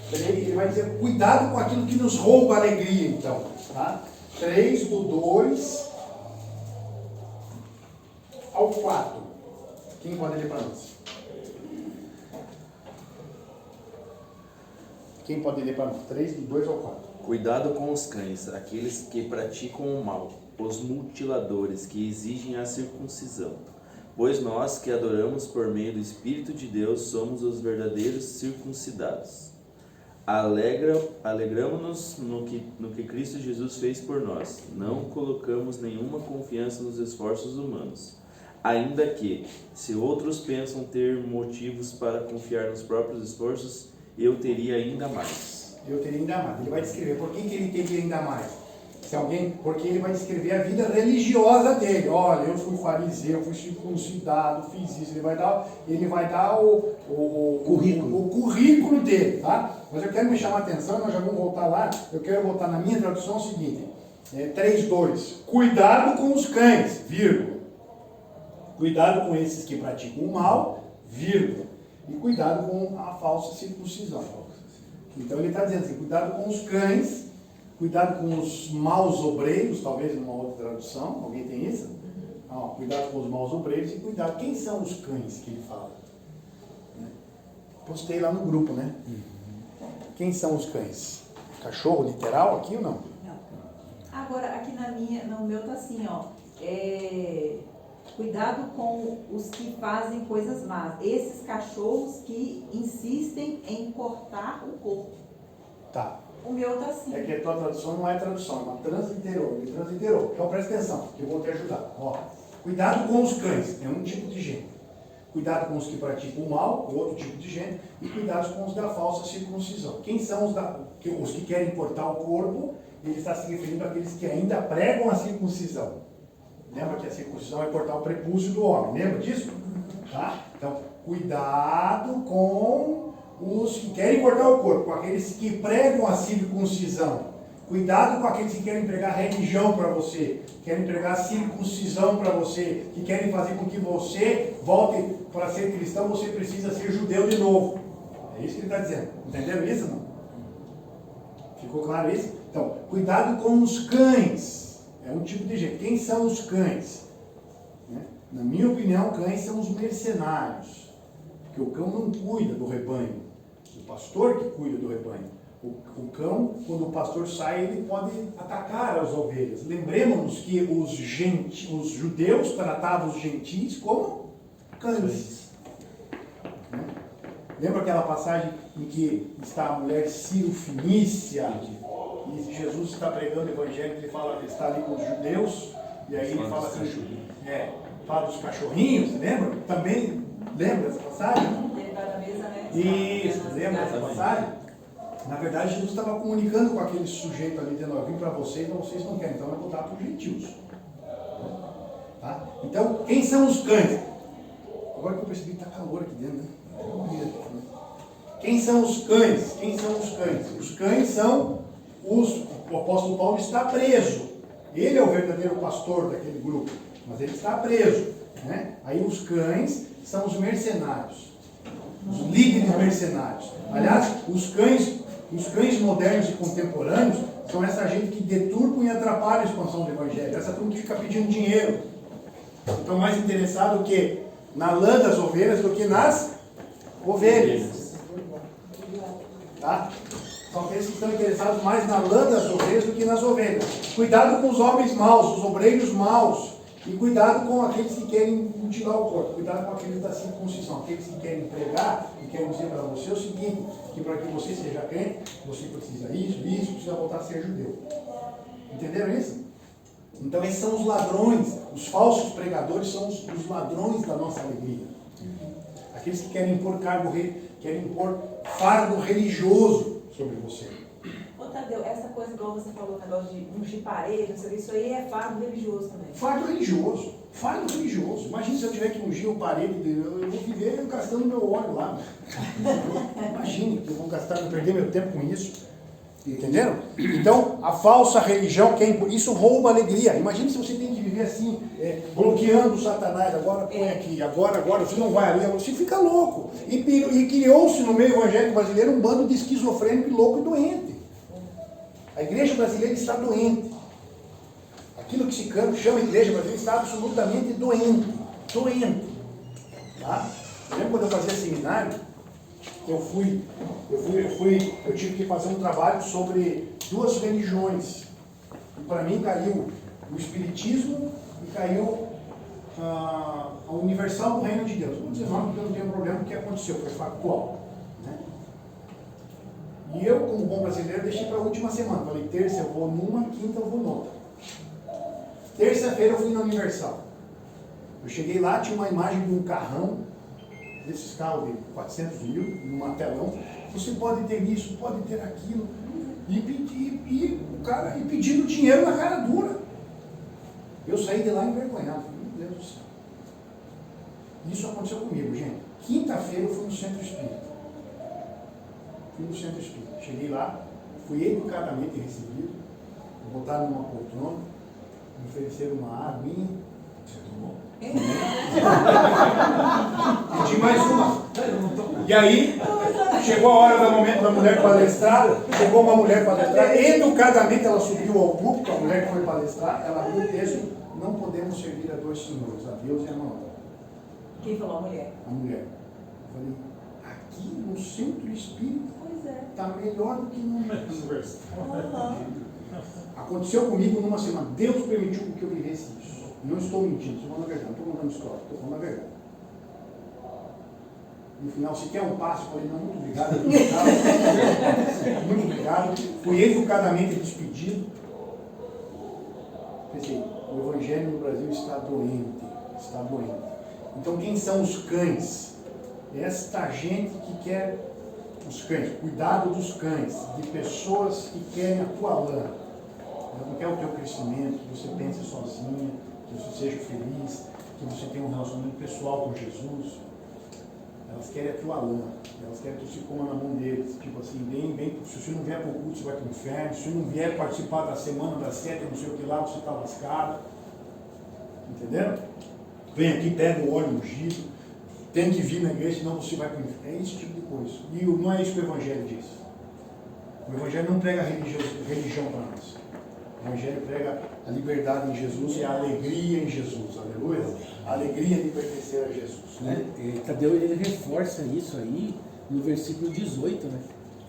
3, ele vai dizer, cuidado com aquilo que nos rouba a alegria, então. Tá? 3, do 2 ao 4. Quem pode ler para nós? Quem pode ler para nós? 3, do 2 ao 4. Cuidado com os cães, aqueles que praticam o mal, os mutiladores que exigem a circuncisão. Pois nós que adoramos por meio do Espírito de Deus somos os verdadeiros circuncidados. Alegramos-nos no que Cristo Jesus fez por nós. Não colocamos nenhuma confiança nos esforços humanos. Ainda que, se outros pensam ter motivos para confiar nos próprios esforços, eu teria ainda mais. Eu teria ainda mais. Ele vai descrever por que ele teria ainda mais. Se alguém, porque ele vai descrever a vida religiosa dele. Olha, eu fui fariseu, fui circuncidado, fiz isso. Ele vai dar o currículo dele, tá? Mas eu quero me chamar a atenção, nós já vamos voltar lá. Eu quero voltar na minha tradução o seguinte: 3:2. Cuidado com os cães, vírgula. Cuidado com esses que praticam o mal, vírgula. E cuidado com a falsa circuncisão. Então ele está dizendo assim: cuidado com os cães. Cuidado com os maus obreiros, talvez numa outra tradução, alguém tem isso? Cuidado com os maus obreiros e cuidado. Quem são os cães que ele fala? Postei lá no grupo, né? Quem são os cães? Cachorro literal aqui ou não? Não. Agora, aqui no meu tá assim, ó. Cuidado com os que fazem coisas más. Esses cachorros que insistem em cortar o corpo. Tá. O meu tá assim. É que a tua tradução não é tradução, é uma transliterou. Ele transliterou. Então presta atenção, que eu vou te ajudar. Cuidado com os cães, é um tipo de gente. Cuidado com os que praticam o mal, outro tipo de gente. E cuidado com os da falsa circuncisão. Quem são os que querem cortar o corpo? Ele está se referindo àqueles que ainda pregam a circuncisão. Lembra que a circuncisão é cortar o prepúcio do homem? Lembra disso? Tá? Então, cuidado com os que querem cortar o corpo, com aqueles que pregam a circuncisão. Cuidado com aqueles que querem pregar religião para você, querem pregar circuncisão para você, que querem fazer com que você volte para ser cristão, você precisa ser judeu de novo. É isso que ele está dizendo. Entenderam isso, não? Ficou claro isso? Então, cuidado com os cães. É um tipo de gente. Quem são os cães? Na minha opinião, cães são os mercenários. Porque o cão não cuida do rebanho. O pastor que cuida do rebanho. O cão, quando o pastor sai, ele pode atacar as ovelhas. Lembremos-nos que os judeus tratavam os gentis como cães. Lembra aquela passagem em que está a mulher Ciro Fenícia e Jesus está pregando o evangelho, ele está ali com os judeus, e aí ele fala assim, fala dos cachorrinhos, lembra? Também lembra essa passagem? Ele vai na mesa, né? Isso, lembra essa passagem? Na verdade, Jesus estava comunicando com aquele sujeito ali, dizendo: eu vim para vocês, mas vocês não querem, então eu vou dar para os gentios. Tá? Então, quem são os cães? Agora que eu percebi que está calor aqui dentro, né? Quem são os cães? Quem são os cães? Os cães são o apóstolo Paulo está preso. Ele é o verdadeiro pastor daquele grupo, mas ele está preso. Né? Aí os cães são os mercenários, os líderes mercenários. Aliás, os cães modernos e contemporâneos são essa gente que deturpam e atrapalham a expansão do evangelho. Essa turma que fica pedindo dinheiro. Estão mais interessados que na lã das ovelhas do que nas ovelhas. Tá? São aqueles que estão interessados mais na lã das ovelhas do que nas ovelhas. Cuidado com os homens maus, os obreiros maus. E cuidado com aqueles que querem mutilar o corpo. Cuidado com aqueles da circuncisão. Aqueles que querem pregar e querem dizer para você o seguinte: que para que você seja crente, você precisa isso, precisa voltar a ser judeu. Entenderam isso? Então esses são os ladrões. Os falsos pregadores são os ladrões da nossa alegria. Aqueles que querem impor querem impor fardo religioso sobre você. Ô Tadeu, essa coisa igual você falou, o negócio de ungir parede, não sei o que, isso aí é fardo religioso também. Fardo religioso. Fardo religioso. Imagina se eu tiver que ungir o parede, eu vou viver gastando meu óleo lá. Imagine que eu vou perder meu tempo com isso. Entenderam? Então, a falsa religião, isso rouba a alegria. Imagina se você tem que viver assim, bloqueando o Satanás. Agora põe aqui, agora, você não vai ali, você fica louco. E criou-se no meio evangélico brasileiro um bando de esquizofrênico, louco e doente. A igreja brasileira está doente. Aquilo que se chama igreja brasileira está absolutamente doente. Doente. Tá? Eu lembro quando eu fazia seminário, eu tive que fazer um trabalho sobre duas religiões. E para mim caiu o Espiritismo e caiu a Universal do Reino de Deus. Vou dizer nome porque eu não tenho problema com o que aconteceu, foi factual. Né? E eu, como bom brasileiro, deixei para a última semana. Falei, terça eu vou numa, quinta eu vou noutra. Terça-feira eu fui na Universal. Eu cheguei lá, tinha uma imagem de um carrão, desses carros de 400 mil, numa telão. Você pode ter isso, pode ter aquilo. E o cara pedindo dinheiro na cara dura. Eu saí de lá envergonhado. Meu Deus do céu. Isso aconteceu comigo, gente. Quinta-feira eu fui no centro espírita. Cheguei lá, fui educadamente recebido, botaram numa poltrona, me ofereceram uma aguinha. Você tomou? Pedi mais uma. E aí, chegou a hora da mulher palestrar, chegou uma mulher palestrar, educadamente ela subiu ao púlpito, a mulher que foi palestrar, ela abriu o texto, não podemos servir a dois senhores, a Deus e a Mamon. Quem falou a mulher? A mulher. Eu falei, aqui no centro espírita, Pois é. está melhor do que no universo. Aconteceu comigo numa semana. Deus permitiu que eu vivesse isso. Não estou mentindo, estou falando a verdade, não estou contando história, estou falando a verdade. No final, se quer um passo, eu falei, não, muito obrigado. Muito obrigado. Fui educadamente despedido. Pensei, o evangelho no Brasil está doente. Está doente. Então, quem são os cães? Esta gente que quer os cães, cuidado dos cães, de pessoas que querem a tua lã. Ela não quer o teu crescimento, que você pense sozinha, que você seja feliz, que você tenha um relacionamento pessoal com Jesus. Elas querem a tua lã, elas querem que tu se coma na mão deles. Tipo assim, bem, se você não vier para o culto, você vai para o inferno. Se você não vier participar da semana das 7, não sei o que lá, você está lascado. Entenderam? Vem aqui, pega o óleo ungido, tem que vir na igreja, senão você vai para o inferno. É esse tipo de coisa. E não é isso que o Evangelho diz. O Evangelho não prega religião para nós. O Evangelho prega a liberdade em Jesus e a alegria em Jesus. Aleluia. A alegria de pertencer a Jesus. Né? Tadeu, ele reforça isso aí no versículo 18, né?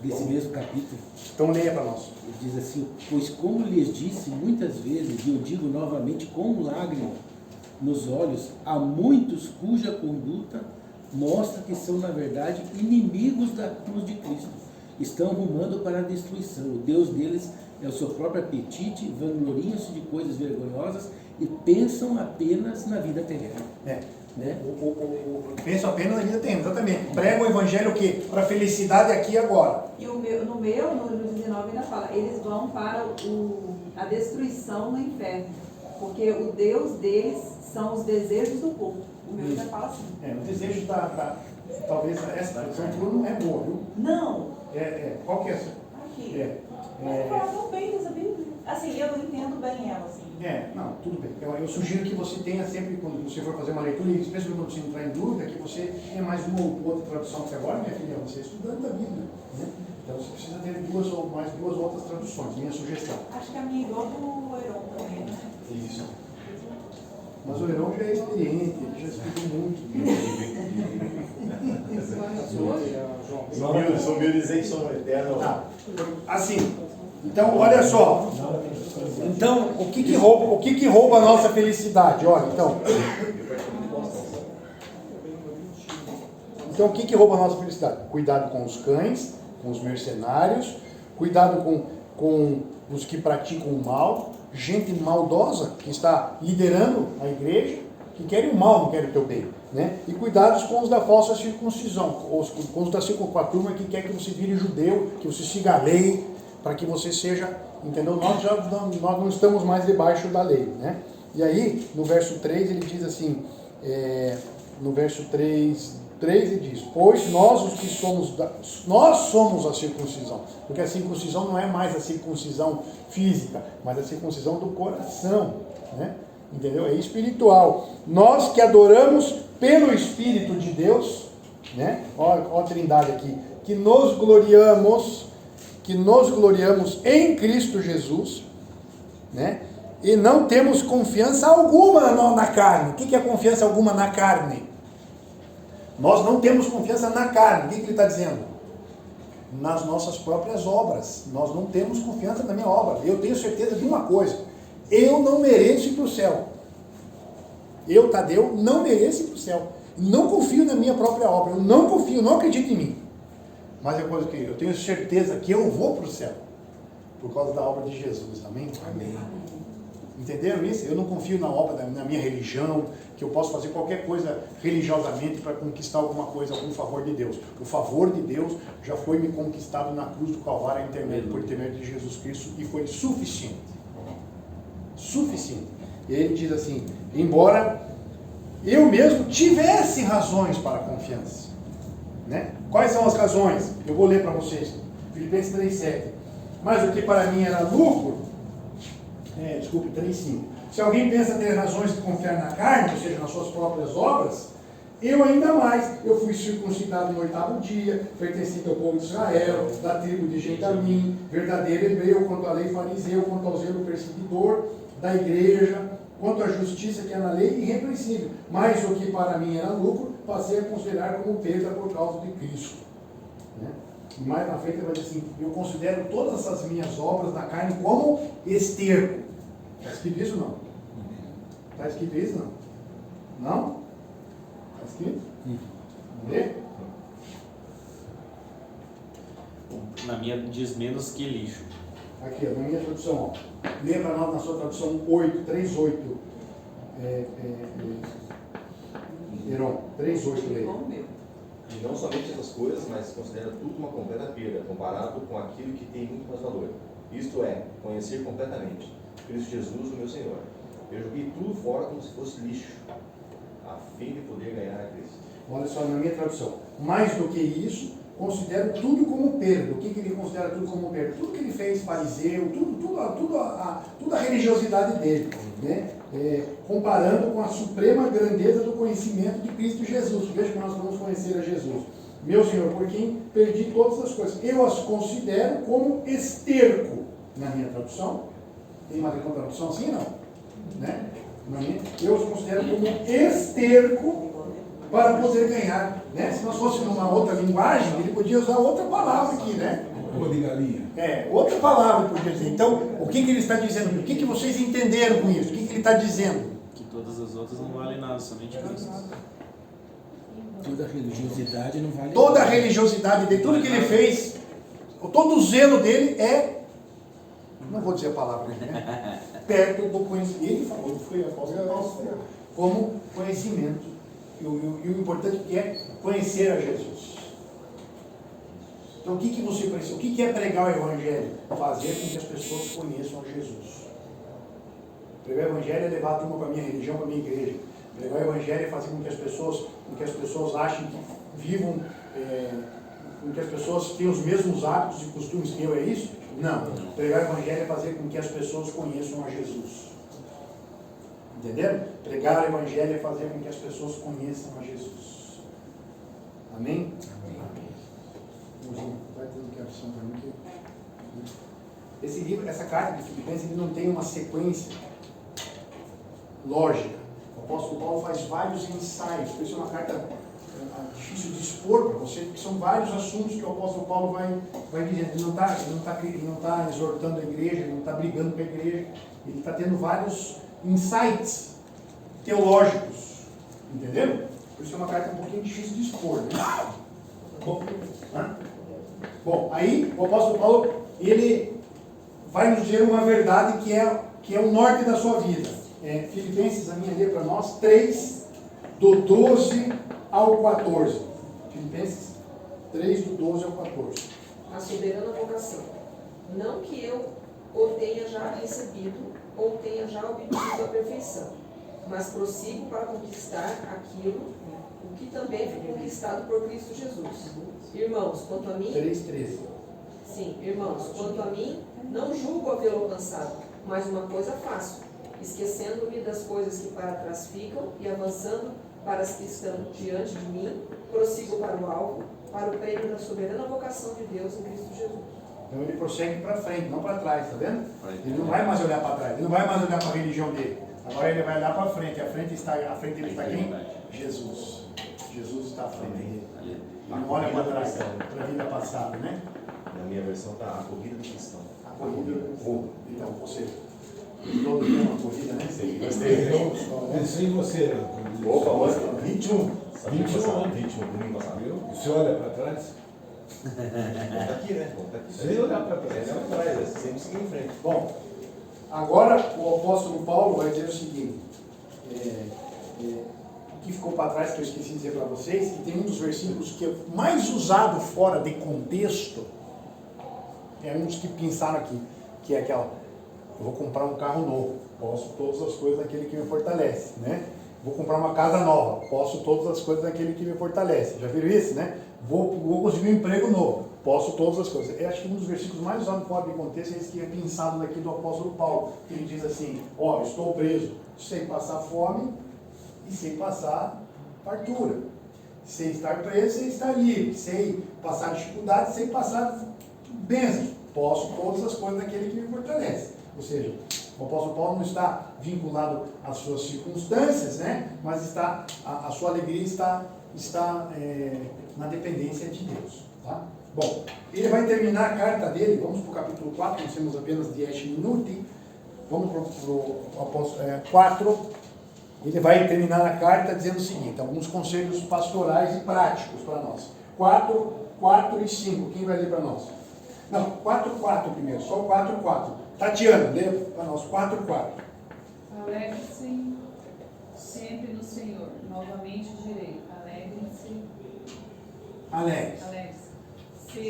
Desse mesmo capítulo. Então leia para nós. Ele diz assim, pois como lhes disse muitas vezes, e eu digo novamente com lágrima nos olhos, há muitos cuja conduta mostra que são, na verdade, inimigos da cruz de Cristo. Estão rumando para a destruição. O Deus deles é o seu próprio apetite, vangloriam-se de coisas vergonhosas e pensam apenas na vida terrena. Né? Pensam apenas na vida terrena, exatamente. Prega o Evangelho o quê? Para a felicidade aqui e agora. E no 19 ainda fala, eles vão para a destruição no inferno, porque o Deus deles são os desejos do povo. O meu ainda fala assim. O desejo talvez essa tradução não é boa, viu? Não. Qual que é essa? Aqui. Mas fala tão bem dessa Bíblia. Assim, eu não entendo bem ela, assim. Não, tudo bem. Eu sugiro que você tenha sempre, quando você for fazer uma leitura, especialmente quando você entrar em dúvida, que você tenha mais uma ou outra tradução, porque agora, minha filha, você é estudante da Bíblia, né? Então você precisa ter duas outras traduções, minha sugestão. Acho que a minha é igual do Heron também, né? Isso. Mas o Heron já é experiente, ele já estudou muito. São humildes em som eterno. Assim, então, olha só. Então, o que rouba a nossa felicidade? Olha, então, o que rouba a nossa felicidade? Cuidado com os cães, com os mercenários, cuidado com os que praticam o mal, gente maldosa que está liderando a igreja, que querem o mal, não querem o teu bem. Né? E cuidados com os da falsa circuncisão, com os da turma que quer que você vire judeu, que você siga a lei, para que você seja, entendeu? Nós não estamos mais debaixo da lei, né? E aí, no verso 3, ele diz assim, no verso 3 ele diz, pois nós os que somos, nós somos a circuncisão, porque a circuncisão não é mais a circuncisão física, mas a circuncisão do coração, né? Entendeu? É espiritual. Nós que adoramos pelo Espírito de Deus, né? Ó a trindade aqui, que nos gloriamos em Cristo Jesus, né? E não temos confiança alguma na carne. O que é confiança alguma na carne? Nós não temos confiança na carne. O que ele está dizendo? Nas nossas próprias obras. Nós não temos confiança na minha obra. Eu tenho certeza de uma coisa. Eu não mereço ir para o céu. Eu, Tadeu, não mereço ir para o céu. Não confio na minha própria obra. Eu não confio, não acredito em mim. Mas é coisa que eu tenho certeza que eu vou para o céu. Por causa da obra de Jesus. Amém? Amém. Entenderam isso? Eu não confio na obra, na minha religião, que eu posso fazer qualquer coisa religiosamente para conquistar alguma coisa, algum favor de Deus. O favor de Deus já foi me conquistado na cruz do Calvário por intermédio de Jesus Cristo e foi suficiente. Suficiente. E ele diz assim, embora eu mesmo tivesse razões para a confiança. Né? Quais são as razões? Eu vou ler para vocês. Filipenses 3,7. Mas o que para mim era lucro, 3,5. Se alguém pensa ter razões de confiar na carne, ou seja, nas suas próprias obras, eu ainda mais. Eu fui circuncidado no 8º dia, pertencido ao povo de Israel, da tribo de Benjamim, verdadeiro hebreu, quanto à lei fariseu, quanto ao zelo perseguidor da igreja, quanto à justiça que é na lei, irrepreensível. Mas o que para mim era lucro, passei a considerar como perda por causa de Cristo. Né? E mais na frente ele vai dizer assim, eu considero todas essas minhas obras na carne como esterco. Está escrito isso ou não? Está escrito isso não? Não? Está escrito? Vamos ver? Na minha diz menos que lixo. Aqui, na minha tradução, ó. Lê para nós na sua tradução 3,8. Heron, 3,8 lê. E não somente essas coisas, mas considera tudo uma completa perda, comparado com aquilo que tem muito mais valor. Isto é, conhecer completamente Cristo Jesus, o meu Senhor. Eu joguei tudo fora como se fosse lixo, a fim de poder ganhar a Cristo. Olha só, na minha tradução. Mais do que isso, considero tudo como perda. O que ele considera tudo como perda? Tudo que ele fez, fariseu, tudo a religiosidade dele. Né? Comparando com a suprema grandeza do conhecimento de Cristo Jesus. Veja que nós vamos conhecer a Jesus. Meu Senhor, por quem perdi todas as coisas. Eu as considero como esterco. Na minha tradução. Tem uma tradução assim, não? Né? Eu os considero como esterco para poder ganhar. Né? Se nós fôssemos numa outra linguagem, ele podia usar outra palavra aqui, né? Ou de galinha. Outra palavra podia dizer. Então, o que ele está dizendo? O que vocês entenderam com isso? O que ele está dizendo? Que todas as outras não valem nada, somente Cristo. Toda religiosidade não vale Toda a nada. religiosidade dele, tudo que ele fez, todo o zelo dele não vou dizer a palavra, né? Perto do conhecimento. Ele falou, foi a apóstolo Paulo, como conhecimento. E o importante que é conhecer a Jesus. Então o que você precisa? O que é pregar o Evangelho? Fazer com que as pessoas conheçam a Jesus. Pregar o Evangelho é levar a turma para a minha religião, para a minha igreja. Pregar o Evangelho é fazer com que as pessoas achem que vivam, com que as pessoas tenham os mesmos hábitos e costumes que eu, é isso? Não. Pregar o Evangelho é fazer com que as pessoas conheçam a Jesus. Entenderam? Pregar o Evangelho é fazer com que as pessoas conheçam a Jesus. Amém? Vai ter uma opção para mim que... Esse livro, essa carta de Filipenses, ele não tem uma sequência lógica. O apóstolo Paulo faz vários ensaios, por isso é uma carta difícil de expor para você, porque são vários assuntos que o apóstolo Paulo vai dizendo. Ele não está exortando a igreja, ele não está brigando com a igreja, ele está tendo vários insights teológicos, entenderam? Por isso é uma carta um pouquinho difícil de expor, né? Bom, aí o apóstolo Paulo, ele vai nos dizer uma verdade que é o norte da sua vida. Filipenses, a minha lê para nós, 3, do 12 ao 14. Filipenses 3, do 12 ao 14. A soberana vocação. Não que eu o tenha já recebido ou tenha já obtido a perfeição, mas prossigo para conquistar aquilo, o que também foi conquistado por Cristo Jesus. Irmãos, quanto a mim... 3:13. Sim, irmãos, quanto a mim, não julgo havê-lo alcançado, mas uma coisa faço, esquecendo-me das coisas que para trás ficam e avançando para as que estão diante de mim, prossigo para o alvo, para o prêmio da soberana vocação de Deus em Cristo Jesus. Então ele prossegue para frente, não para trás, está vendo? Ele não vai mais olhar para trás, ele não vai mais olhar para a religião dele. Agora ele vai olhar para frente. À frente dele está quem? Jesus. Jesus está à frente dele. Ele não olha para trás, para a vida passada, né? Na minha versão está a corrida do cristão. A corrida. Então, você. Todo tem uma corrida, né? Sim, gostei. Pensei em você. Opa, olha. 21. 21, domingo passado. Viu? Você olha para trás? Está aqui, né? Está aqui. Sem olhar para trás. Sem olhar para trás, sempre seguir em frente. Bom, Agora o apóstolo Paulo vai dizer o seguinte, o que ficou para trás que eu esqueci de dizer para vocês, que tem um dos versículos que é mais usado fora de contexto, é um dos que pensaram aqui, que é aquela, eu vou comprar um carro novo, posso todas as coisas daquele que me fortalece, né? Vou comprar uma casa nova, posso todas as coisas daquele que me fortalece. Já viram isso, né? Vou conseguir um emprego novo, posso todas as coisas. Eu acho que um dos versículos mais usados fora de contexto é esse que é pensado daqui do apóstolo Paulo, que ele diz assim, ó, estou preso sem passar fome e sem passar fartura, sem estar preso, sem estar livre, sem passar dificuldade, sem passar bênçãos. Posso todas as coisas daquele que me fortalece. Ou seja, o apóstolo Paulo não está vinculado às suas circunstâncias, né? Mas a sua alegria está na dependência de Deus. Tá? Bom, ele vai terminar a carta dele, vamos para o capítulo 4, nós temos apenas 10 minutos, vamos para o apóstolo 4, ele vai terminar a carta dizendo o seguinte, alguns conselhos pastorais e práticos para nós. 4 e 5, quem vai ler para nós? Não, 4 primeiro, só 4. Tatiana, lê para nós, 4. Alegrem-se sempre no Senhor. Novamente direi, alegrem-se. Alegre-se.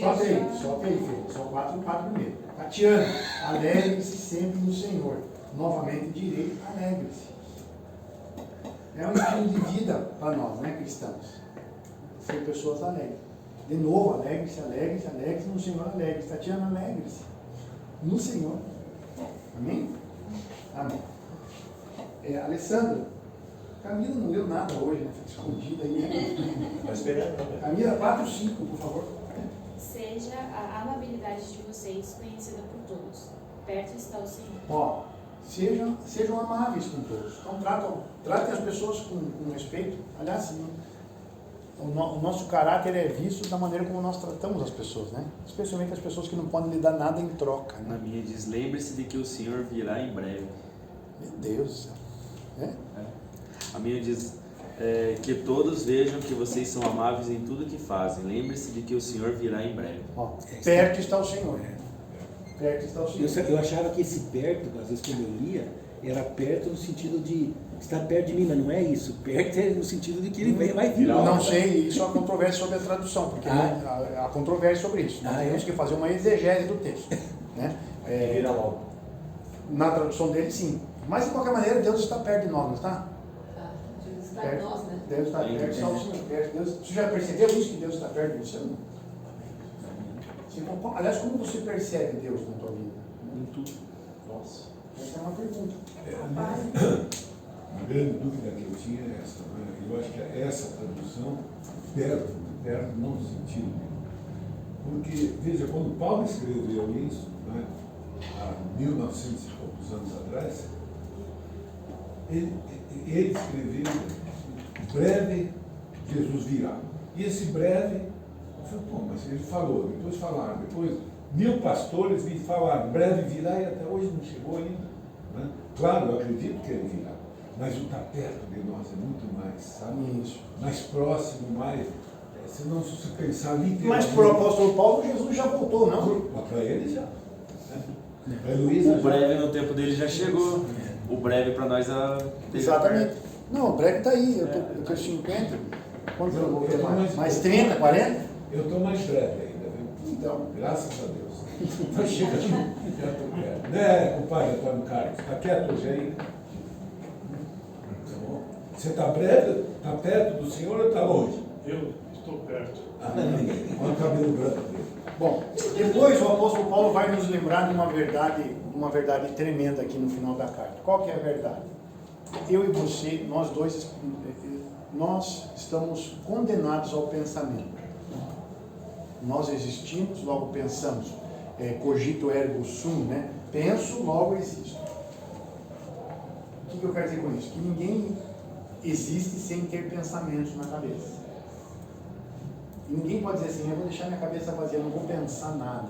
Só filho. Só 4 primeiro. Tatiana, alegre-se sempre no Senhor. Novamente direi, alegre-se. É um estilo de vida para nós, né, cristãos? Ser pessoas alegres. De novo, alegre-se no Senhor, alegre-se. Tatiana, alegre-se no Senhor. Amém? Amém. Alessandro, Camila não leu nada hoje, né? Fica escondida aí. Estou esperando. Né? Camila, 4, 5, por favor. Seja a amabilidade de vocês conhecida por todos. Perto está o Senhor. Ó, sejam amáveis com todos. Então tratem as pessoas com respeito. Aliás, o nosso caráter é visto da maneira como nós tratamos as pessoas, né? Especialmente as pessoas que não podem lhe dar nada em troca. Né? Na minha diz, lembre-se de que o Senhor virá em breve. Meu Deus do céu. A minha diz, que todos vejam que vocês são amáveis em tudo que fazem. Lembre-se de que o Senhor virá em breve. Ó, perto está o Senhor. Perto está o Senhor. Eu achava que esse perto, às vezes quando eu lia, era perto no sentido de estar perto de mim, mas não é isso. Perto é no sentido de que ele vai vir. Eu não sei, isso é uma controvérsia sobre a tradução, porque há controvérsia sobre isso. Nós temos que fazer uma exegese do texto. Né? Vira logo. Na tradução dele, sim. Mas, de qualquer maneira, Deus está perto de nós, não está? Deus está em nós, né? Deus está perto de nós. Você já percebeu isso, que Deus está perto de você? Não? Aliás, como você percebe Deus na tua vida? Em tudo. Nossa, essa é uma pergunta. A grande dúvida que eu tinha é essa. Né? Eu acho que essa tradução, perto não no sentido. Porque, veja, quando Paulo escreveu isso, né, há 1900 e poucos anos atrás, ele escreveu breve Jesus virá. E esse breve, eu falei, pô, mas ele falou, depois falaram, depois 1000 pastores me falaram, breve virá, e até hoje não chegou ainda. Né? Claro, eu acredito que ele virá, mas o estar perto de nós é muito mais, sabe? Isso. Mais próximo, mais. Se não se pensar literalmente. Mas para o apóstolo Paulo, Jesus já voltou, não? Para ele já. Para Luísa, o breve no tempo dele já chegou. O breve para nós Exatamente. Não, o breve está aí. Eu tenho 50. Quantos eu vou ter mais? Mais 30, 40? Eu estou mais breve ainda, viu? Então. Graças a Deus. Está chegando. Já estou perto. Né, compadre Antônio Carlos? Está quieto hoje aí? Você está breve? Está perto do Senhor ou está longe? Eu estou perto. Olha o cabelo branco dele. Bom, depois o apóstolo Paulo vai nos lembrar de uma verdade tremenda aqui no final da carta. Qual que é a verdade? Eu e você, nós dois, nós estamos condenados ao pensamento. Nós existimos, logo pensamos. Cogito ergo sum, né? Penso, logo existo. O que eu quero dizer com isso? Que ninguém existe sem ter pensamentos na cabeça. E ninguém pode dizer assim, eu vou deixar minha cabeça vazia, não vou pensar nada.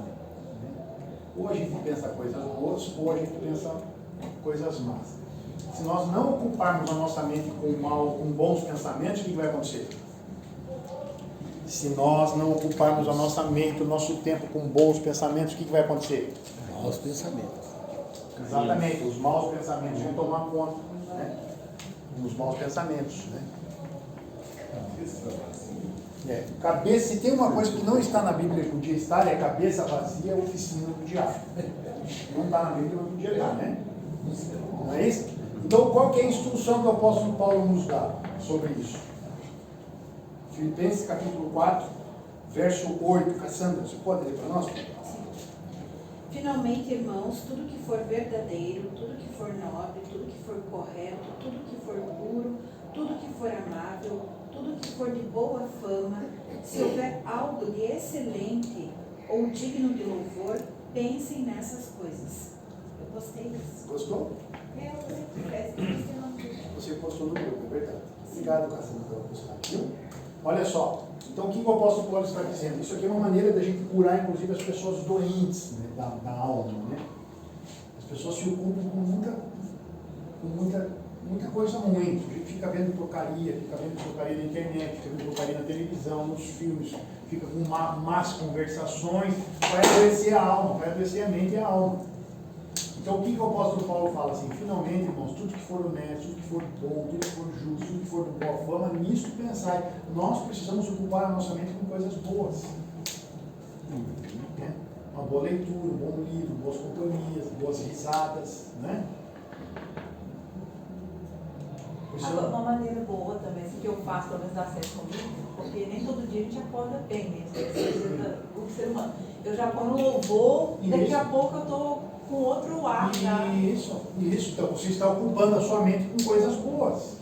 Ou a gente pensa coisas boas, ou a gente pensa coisas más. Se nós não ocuparmos a nossa mente com bons pensamentos, o que vai acontecer? Se nós não ocuparmos a nossa mente, o nosso tempo com bons pensamentos, o que vai acontecer? Maus pensamentos. Exatamente, os maus pensamentos vão tomar conta, né? Os maus pensamentos, né? Cabeça, se tem uma coisa que não está na Bíblia que podia estar, é cabeça vazia, oficina do diabo. Não está na Bíblia, mas podia estar, né? Não é isso? Então, qual que é a instrução que o apóstolo Paulo nos dá sobre isso? Filipenses capítulo 4, verso 8. Cassandra, você pode ler para nós? Finalmente, irmãos, tudo que for verdadeiro, tudo que for nobre, tudo que for correto, tudo que for puro, tudo que for amável, tudo que for de boa fama, se houver algo de excelente ou digno de louvor, pensem nessas coisas. Eu gostei disso. Gostou? Você postou no grupo, é verdade. Obrigado, Cassandra, pela postagem. Olha só, então o que o apóstolo Paulo está dizendo? Isso aqui é uma maneira da gente curar, inclusive, as pessoas doentes, né, da alma, né? As pessoas se ocupam com muita coisa ruim. A gente fica vendo porcaria na internet, fica vendo porcaria na televisão, nos filmes, fica com más conversações, vai adoecer a alma, vai adoecer a mente e a alma. Então o que o apóstolo Paulo fala assim? Finalmente, irmãos, tudo que for honesto, tudo que for bom, tudo que for justo, tudo que for de boa fama, nisso pensai. Nós precisamos ocupar a nossa mente com coisas boas. Né? Uma boa leitura, um bom livro, boas companhias, boas risadas, né? Uma maneira boa também, assim, que eu faço, pelo menos dar certo comigo, porque nem todo dia a gente acorda bem, né? O ser humano. Eu já ponho um louvor, daqui a pouco eu estou com outro ar. Isso. Então você está ocupando a sua mente com coisas boas.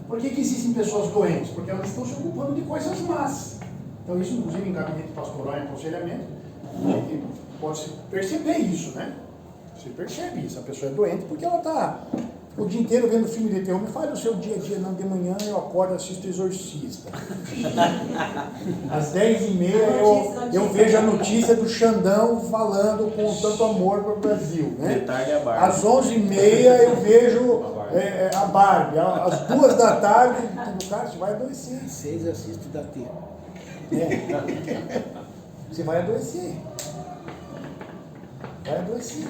Por que existem pessoas doentes? Porque elas estão se ocupando de coisas más. Então isso, inclusive, em gabinete pastoral e aconselhamento, a gente pode perceber isso, né? Você percebe isso. A pessoa é doente porque ela está o dia inteiro vendo filme de terror. Me fale o seu dia a dia. Não, de manhã eu acordo e assisto Exorcista. Às 10h30 eu vejo a notícia do Xandão falando com tanto amor para o Brasil, né? Às 11h30 eu vejo a Barbie. Às 2 da tarde, cara, você vai adoecer. Às 6 eu assisto da T. Você vai adoecer. Vai adoecer.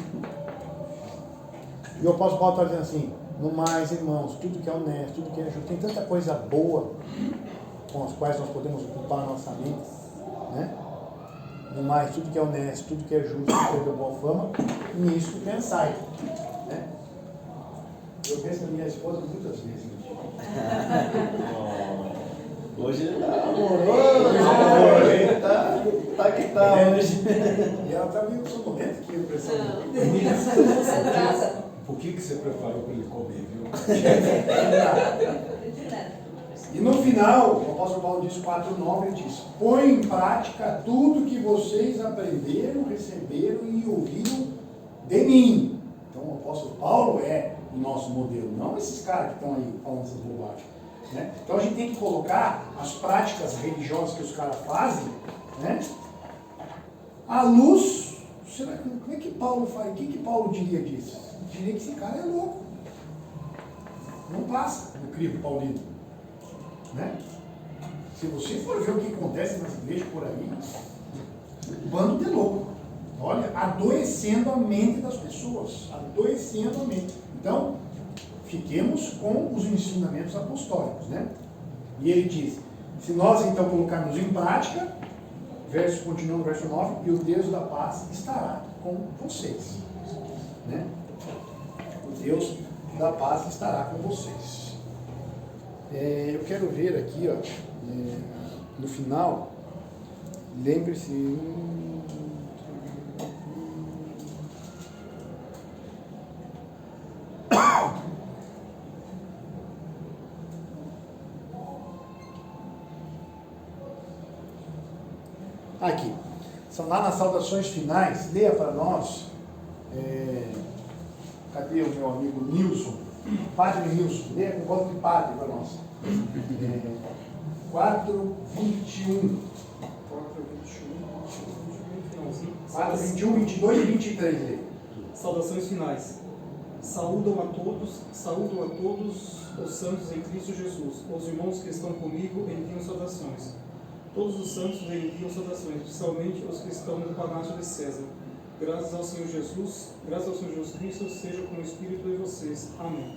E o apóstolo Paulo está dizendo assim: no mais, irmãos, tudo que é honesto, tudo que é justo, tem tanta coisa boa com as quais nós podemos ocupar a nossa mente, né? No mais, tudo que é honesto, tudo que é justo, tudo que é de boa fama, nisso pensai, né? Eu penso na minha esposa muitas vezes. Hoje ele está amoroso, ele está que está hoje. E ela está meio sonolenta aqui, eu preciso. O que você preparou para ele comer, viu? E no final, o apóstolo Paulo diz 4:9, ele diz: põe em prática tudo que vocês aprenderam, receberam e ouviram de mim. Então o apóstolo Paulo é o nosso modelo, não esses caras que estão aí falando essas bobagens, né? Então a gente tem que colocar as práticas religiosas que os caras fazem, né, à luz. Como é que Paulo faz? O que Paulo diria disso? Diria que esse cara é louco. Não passa no crivo paulino, né? Se você for ver o que acontece nas igrejas por aí, bando de louco. Olha, adoecendo a mente das pessoas. Adoecendo a mente. Então, fiquemos com os ensinamentos apostólicos, né? E ele diz: se nós então colocarmos em prática, continua no verso 9, e o Deus da paz estará com vocês, né? O Deus da paz estará com vocês. Eu quero ver aqui, ó, no final, lembre-se. Aqui, são lá nas saudações finais, leia para nós, cadê o meu amigo Nilson? Padre Nilson, leia com voz de padre para nós. 4:21. 4:21, 22 e 23. Leia. Saudações finais. Saúdam a todos os santos em Cristo Jesus. Os irmãos que estão comigo enviam saudações. Todos os santos enviam saudações, especialmente os que estão no palácio de César. Graças ao Senhor Jesus Cristo, seja com o Espírito de vocês. Amém.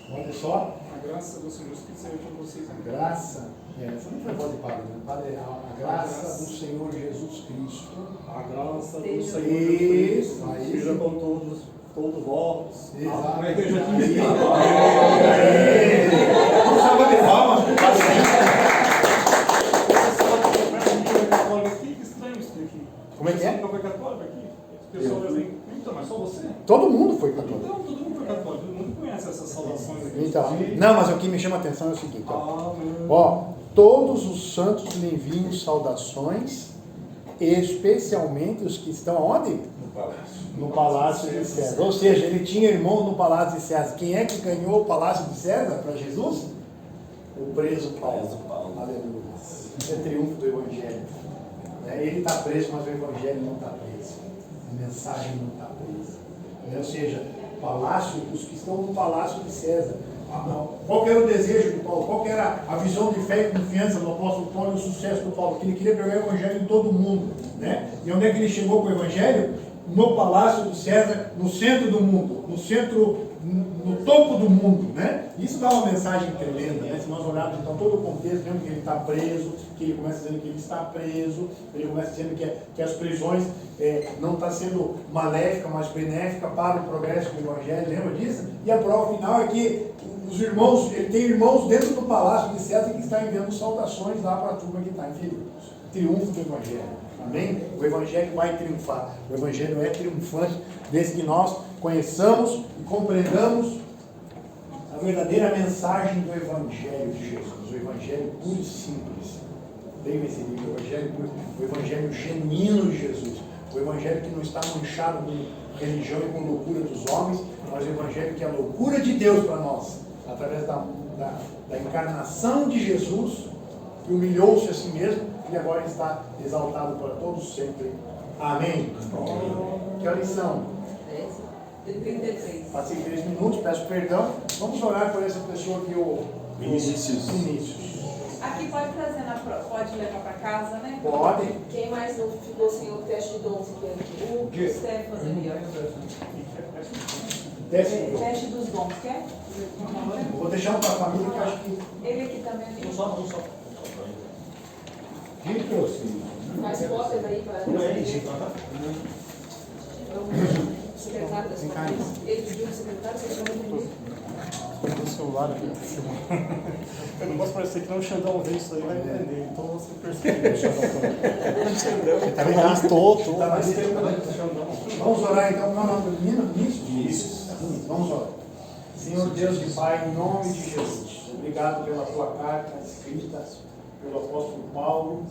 Olha só. A graça do Senhor Jesus Cristo seja com vocês. Amém. Graça. Essa não foi voz de padre, né? Padre, a graça do Senhor Jesus Cristo. A graça do Senhor Isso, Jesus Cristo aí. seja com todos vós. Exato. A igreja aqui. Vamos salvar de palmas pro padre. Que estranho isso aqui. Como é que é? Não foi católico aqui? As pessoas dizem, então, mas só você? Todo mundo foi católico. Então, todo mundo foi católico, todo mundo conhece essas saudações aqui. Então, não, mas o que me chama a atenção é o seguinte, ó, todos os santos lhe enviam saudações, especialmente os que estão onde? No palácio. No Palácio de César. Ou seja, ele tinha irmão no Palácio de César. Quem é que ganhou o Palácio de César para Jesus? O preso Paulo. Aleluia. Isso é triunfo do Evangelho. Ele está preso, mas o Evangelho não está preso. A mensagem não está presa. Ou seja, palácio, os que estão no Palácio de César. Qual que era o desejo de Paulo? Qual que era a visão de fé e confiança do apóstolo Paulo e o sucesso do Paulo? Que ele queria pregar o Evangelho em todo mundo. Né? E onde é que ele chegou com o Evangelho? No Palácio de César, no centro do mundo, no topo do mundo, né? Isso dá uma mensagem tremenda, né? Se nós olharmos então todo o contexto, vemos que ele está preso, que ele começa dizendo que ele está preso, ele começa dizendo que as prisões não estão sendo maléfica, mas benéfica para o progresso do Evangelho, lembra disso? E a prova final é que os irmãos, ele tem irmãos dentro do Palácio de César que está enviando saudações lá para a turma que está em Filipos. Triunfo do Evangelho. Amém? O Evangelho vai triunfar. O Evangelho é triunfante desde que nós conheçamos e compreendamos a verdadeira mensagem do Evangelho de Jesus. O Evangelho puro e simples. Leia esse livro, o Evangelho genuíno de Jesus. O Evangelho que não está manchado com religião e com loucura dos homens, mas o Evangelho que é a loucura de Deus para nós, através da encarnação de Jesus, que humilhou-se a si mesmo, e agora está exaltado para todos sempre. Amém. Que horas são? 10h33. Passei 3 minutos, peço perdão. Vamos orar por essa pessoa que o Vinícius. Aqui pode trazer pode levar para casa, né? Pode. Quem mais não ficou sem o teste de dons aqui? O Stefano ali, ó. Teste dos dons, quer? Vou deixar um para a família que eu acho que. Ele aqui também. Não só. Quem trouxe? Faz cópia daí para o secretário da sua família. Ele pediu o secretário, vocês vão entender. O celular aqui. Eu não posso parecer que não o Xandão vê isso aí, vai entender. Então você percebe o Xandão. Tá bem? Vamos orar então. Não, Vinícius. Vamos orar. Senhor Deus e Pai, em nome de Jesus, obrigado pela tua carta escrita pelo apóstolo Paulo,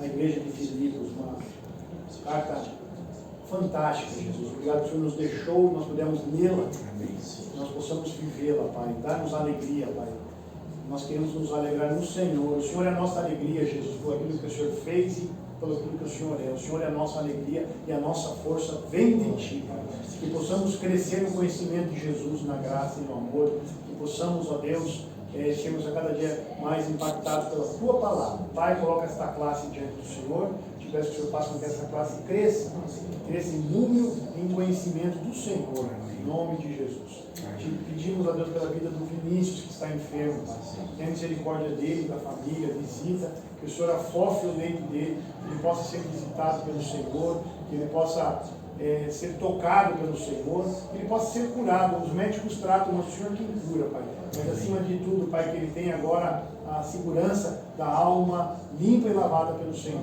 à igreja de Filipos, uma carta fantástica, Jesus. Obrigado que o Senhor nos deixou, nós pudemos lê-la, nós possamos vivê-la, Pai, dar-nos alegria, Pai. Nós queremos nos alegrar no Senhor. O Senhor é a nossa alegria, Jesus, por aquilo que o Senhor fez e pelo aquilo que o Senhor é. O Senhor é a nossa alegria e a nossa força vem de Ti, Pai. Que possamos crescer no conhecimento de Jesus, na graça e no amor, que possamos, ó Deus, sermos a cada dia mais impactados pela Tua palavra. Pai, coloca esta classe diante do Senhor. Te peço que o Senhor faça com que essa classe cresça em número e em conhecimento do Senhor, em nome de Jesus. Te pedimos, ó Deus, pela vida do Vinícius, que está enfermo, Pai. Tenha misericórdia dele, da família, visita, que o Senhor afofe o leito dele, que ele possa ser visitado pelo Senhor, que ele possa ser tocado pelo Senhor, que ele possa ser curado. Os médicos tratam, mas o Senhor que cura, Pai. Mas acima de tudo, Pai, que ele tenha agora a segurança da alma limpa e lavada pelo Senhor.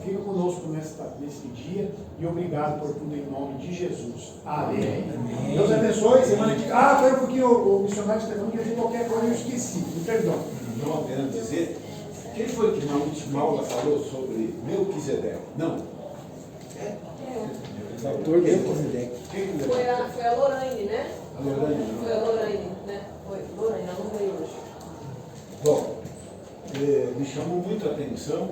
Fica conosco nesse dia e obrigado por tudo em nome de Jesus. Amém. Deus abençoe. Semana que... espera um pouquinho, o missionário Stefano queria dizer qualquer coisa, eu esqueci. Me perdão. Não apenas dizer, quem foi que na última aula falou sobre Melquisedeque? Não. Doutor Melquisedeque. Foi a Lorraine, né? A Lorraine. Foi a Lorraine, né? Foi Lorraine, ela não veio hoje. Bom, me chamou muito a atenção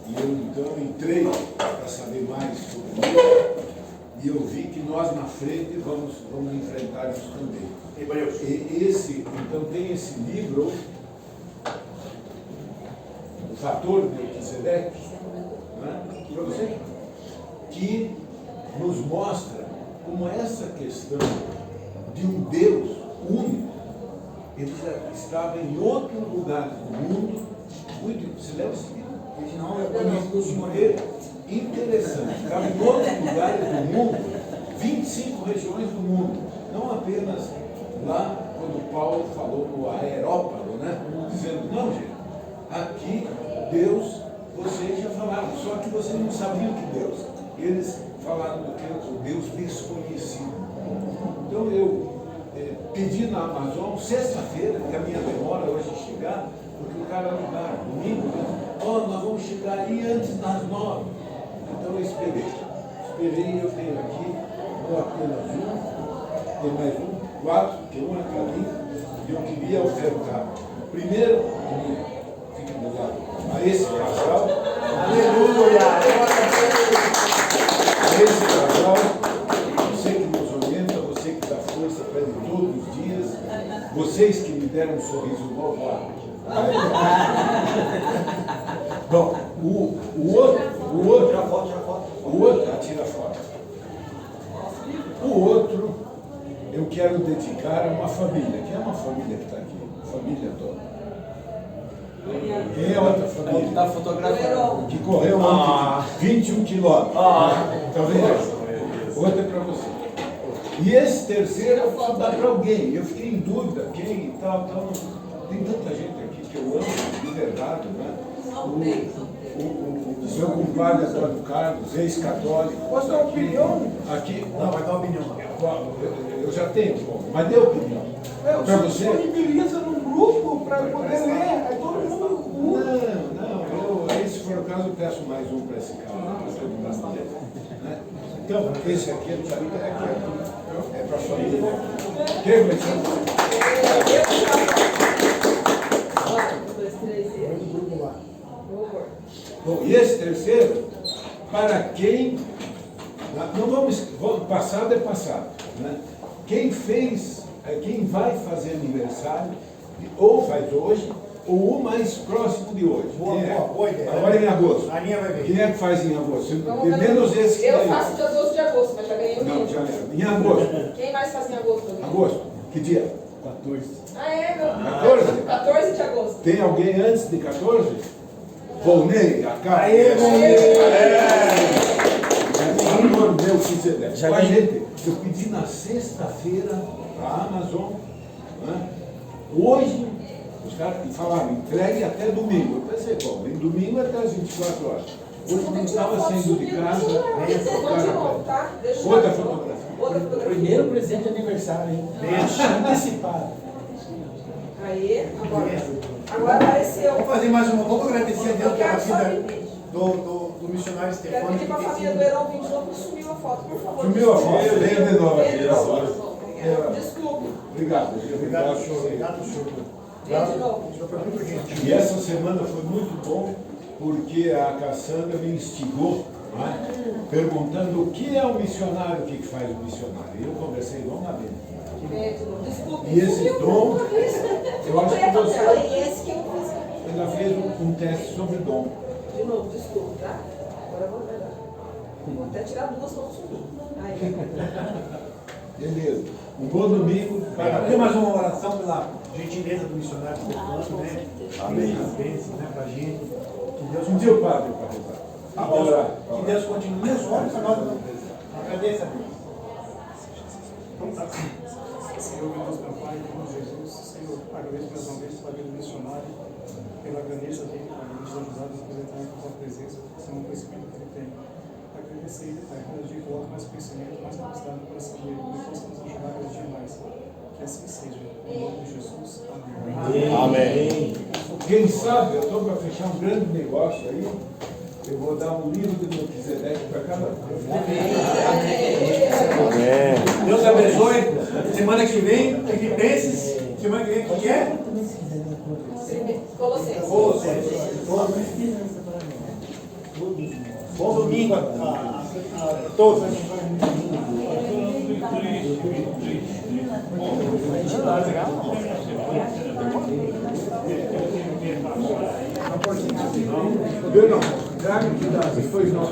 e eu então entrei para saber mais sobre isso e eu vi que nós na frente vamos enfrentar isso também. Hebreus. E então tem esse livro, O Fator Melquisedeque, né? Para você, que nos mostra como essa questão de um Deus único, ele já estava em outro lugar do mundo. Você leva esse livro? Não, eu conheço. Interessante, estava em outros lugares do mundo, 25 regiões do mundo, não apenas lá quando Paulo falou no Aerópago, né? Dizendo, não, gente, aqui Deus, vocês já falaram, só que vocês não sabiam que Deus. Eles falaram do que o Deus desconhecido. Então eu pedi na Amazon, sexta-feira, que a minha demora hoje chegar, porque o cara alugaram, domingo, nós vamos chegar aí antes das 9. Então eu esperei e eu tenho aqui, não apenas um, tem mais um, 4, que um é para mim, e eu queria ofertar. Primeiro, fique do lado, a esse casal, Aleluia! a esse casal, você que nos orienta, você que dá força para ele todos os dias, vocês que me deram um sorriso novo lá. Bom, o outro, tira foto. O outro, eu quero dedicar a uma família. Quem é uma família que está aqui? Família toda. Quem é outra família? Está fotografando. Que correu ontem 21 quilômetros. Tá vendo? Outra é para você. E esse terceiro eu preciso dar para alguém. Eu fiquei em dúvida, quem e tal. Tem tanta gente aqui que eu amo, de verdade, né? O seu compadre Antônio Carlos, ex-católico. Posso dar opinião? Aqui, Não, vai dar opinião. eu já tenho, mas dê opinião. Para você? Disponibiliza num grupo para poder ler, aí todo mundo Não, se for o caso, eu peço mais um para esse cara, para todo mundo ler. Né? Então, esse aqui é para a família. Quem vai ser? Bom, e esse terceiro, para quem, não vamos, passado é passado, né? Quem vai fazer aniversário, ou faz hoje, ou o mais próximo de hoje. Boa ideia. Agora em agosto. A linha vai ver. Quem é que faz em agosto? Menos esse que eu faço dia 12 de agosto, mas já ganhei o Não, livro. já em agosto. Quem mais faz em agosto? Agosto. Que dia? 14. Ah, é, meu. 14? 14 de agosto. Tem alguém antes de 14? Volney, a cara. Aê, Volney! Gente, eu pedi na sexta-feira para a Amazon, né? Hoje, os caras falaram, entregue até domingo. Eu pensei, bom, em domingo até as 24 horas. Hoje não estava saindo de casa. Outra fotografia. Primeiro presente de aniversário, hein? Antecipado. Aí, agora apareceu. Vamos fazer mais uma. Vamos agradecer a Deus Eu pela quero só vida pedir. do missionário Quero Stefano. pedir para a família do Heron vir de novo e sumiu a foto, por favor. Sumiu a foto, venha de novo aqui. Desculpe. Obrigado, Obrigado, senhor. Obrigado, senhor. Vem de novo. O senhor foi muito gentil. E essa semana foi muito bom, porque a Cassandra me instigou, né, perguntando o que é o missionário, o que faz o missionário. E eu conversei, vamos lá ver. Vem de novo. Desculpe. E esse dom, eu acho que você Foi esse que eu fiz. ainda fez um teste sobre dom. De novo, desculpe, tá? Agora eu vou pegar. Vou até tirar duas para não sumir. Aí. Beleza. Um bom domingo. Tem mais uma oração pela gentileza do missionário Stefano, né? Amém. As bênçãos, né, pra gente. Que Deus Um dia o padre para rezar. Tá bom. Que Deus continue os olhos para nós. Agradeça a Deus. Senhor, meu Deus, meu Pai, em nome de Jesus, Senhor, agradeço mais uma vez pela vida do missionário, pela grandeza dele, por nos ajudar a nos apresentar com a tua presença, Senhor, com o Espírito que ele tem. Agradecer, Pai, cada dia coloca mais conhecimento, mais capacidade no coração dele, que ele possa nos ajudar cada dia mais. Que assim seja. Em nome de Jesus. Amém. Amém. Quem sabe, eu estou para fechar um grande negócio aí. Eu vou dar um livro de Melquisedeque para cada um. Amém. Deus abençoe. Semana que vem, Filipenses. Semana que vem, o que é? Colossenses. Bom domingo a todos. Eu não. Traga que depois nós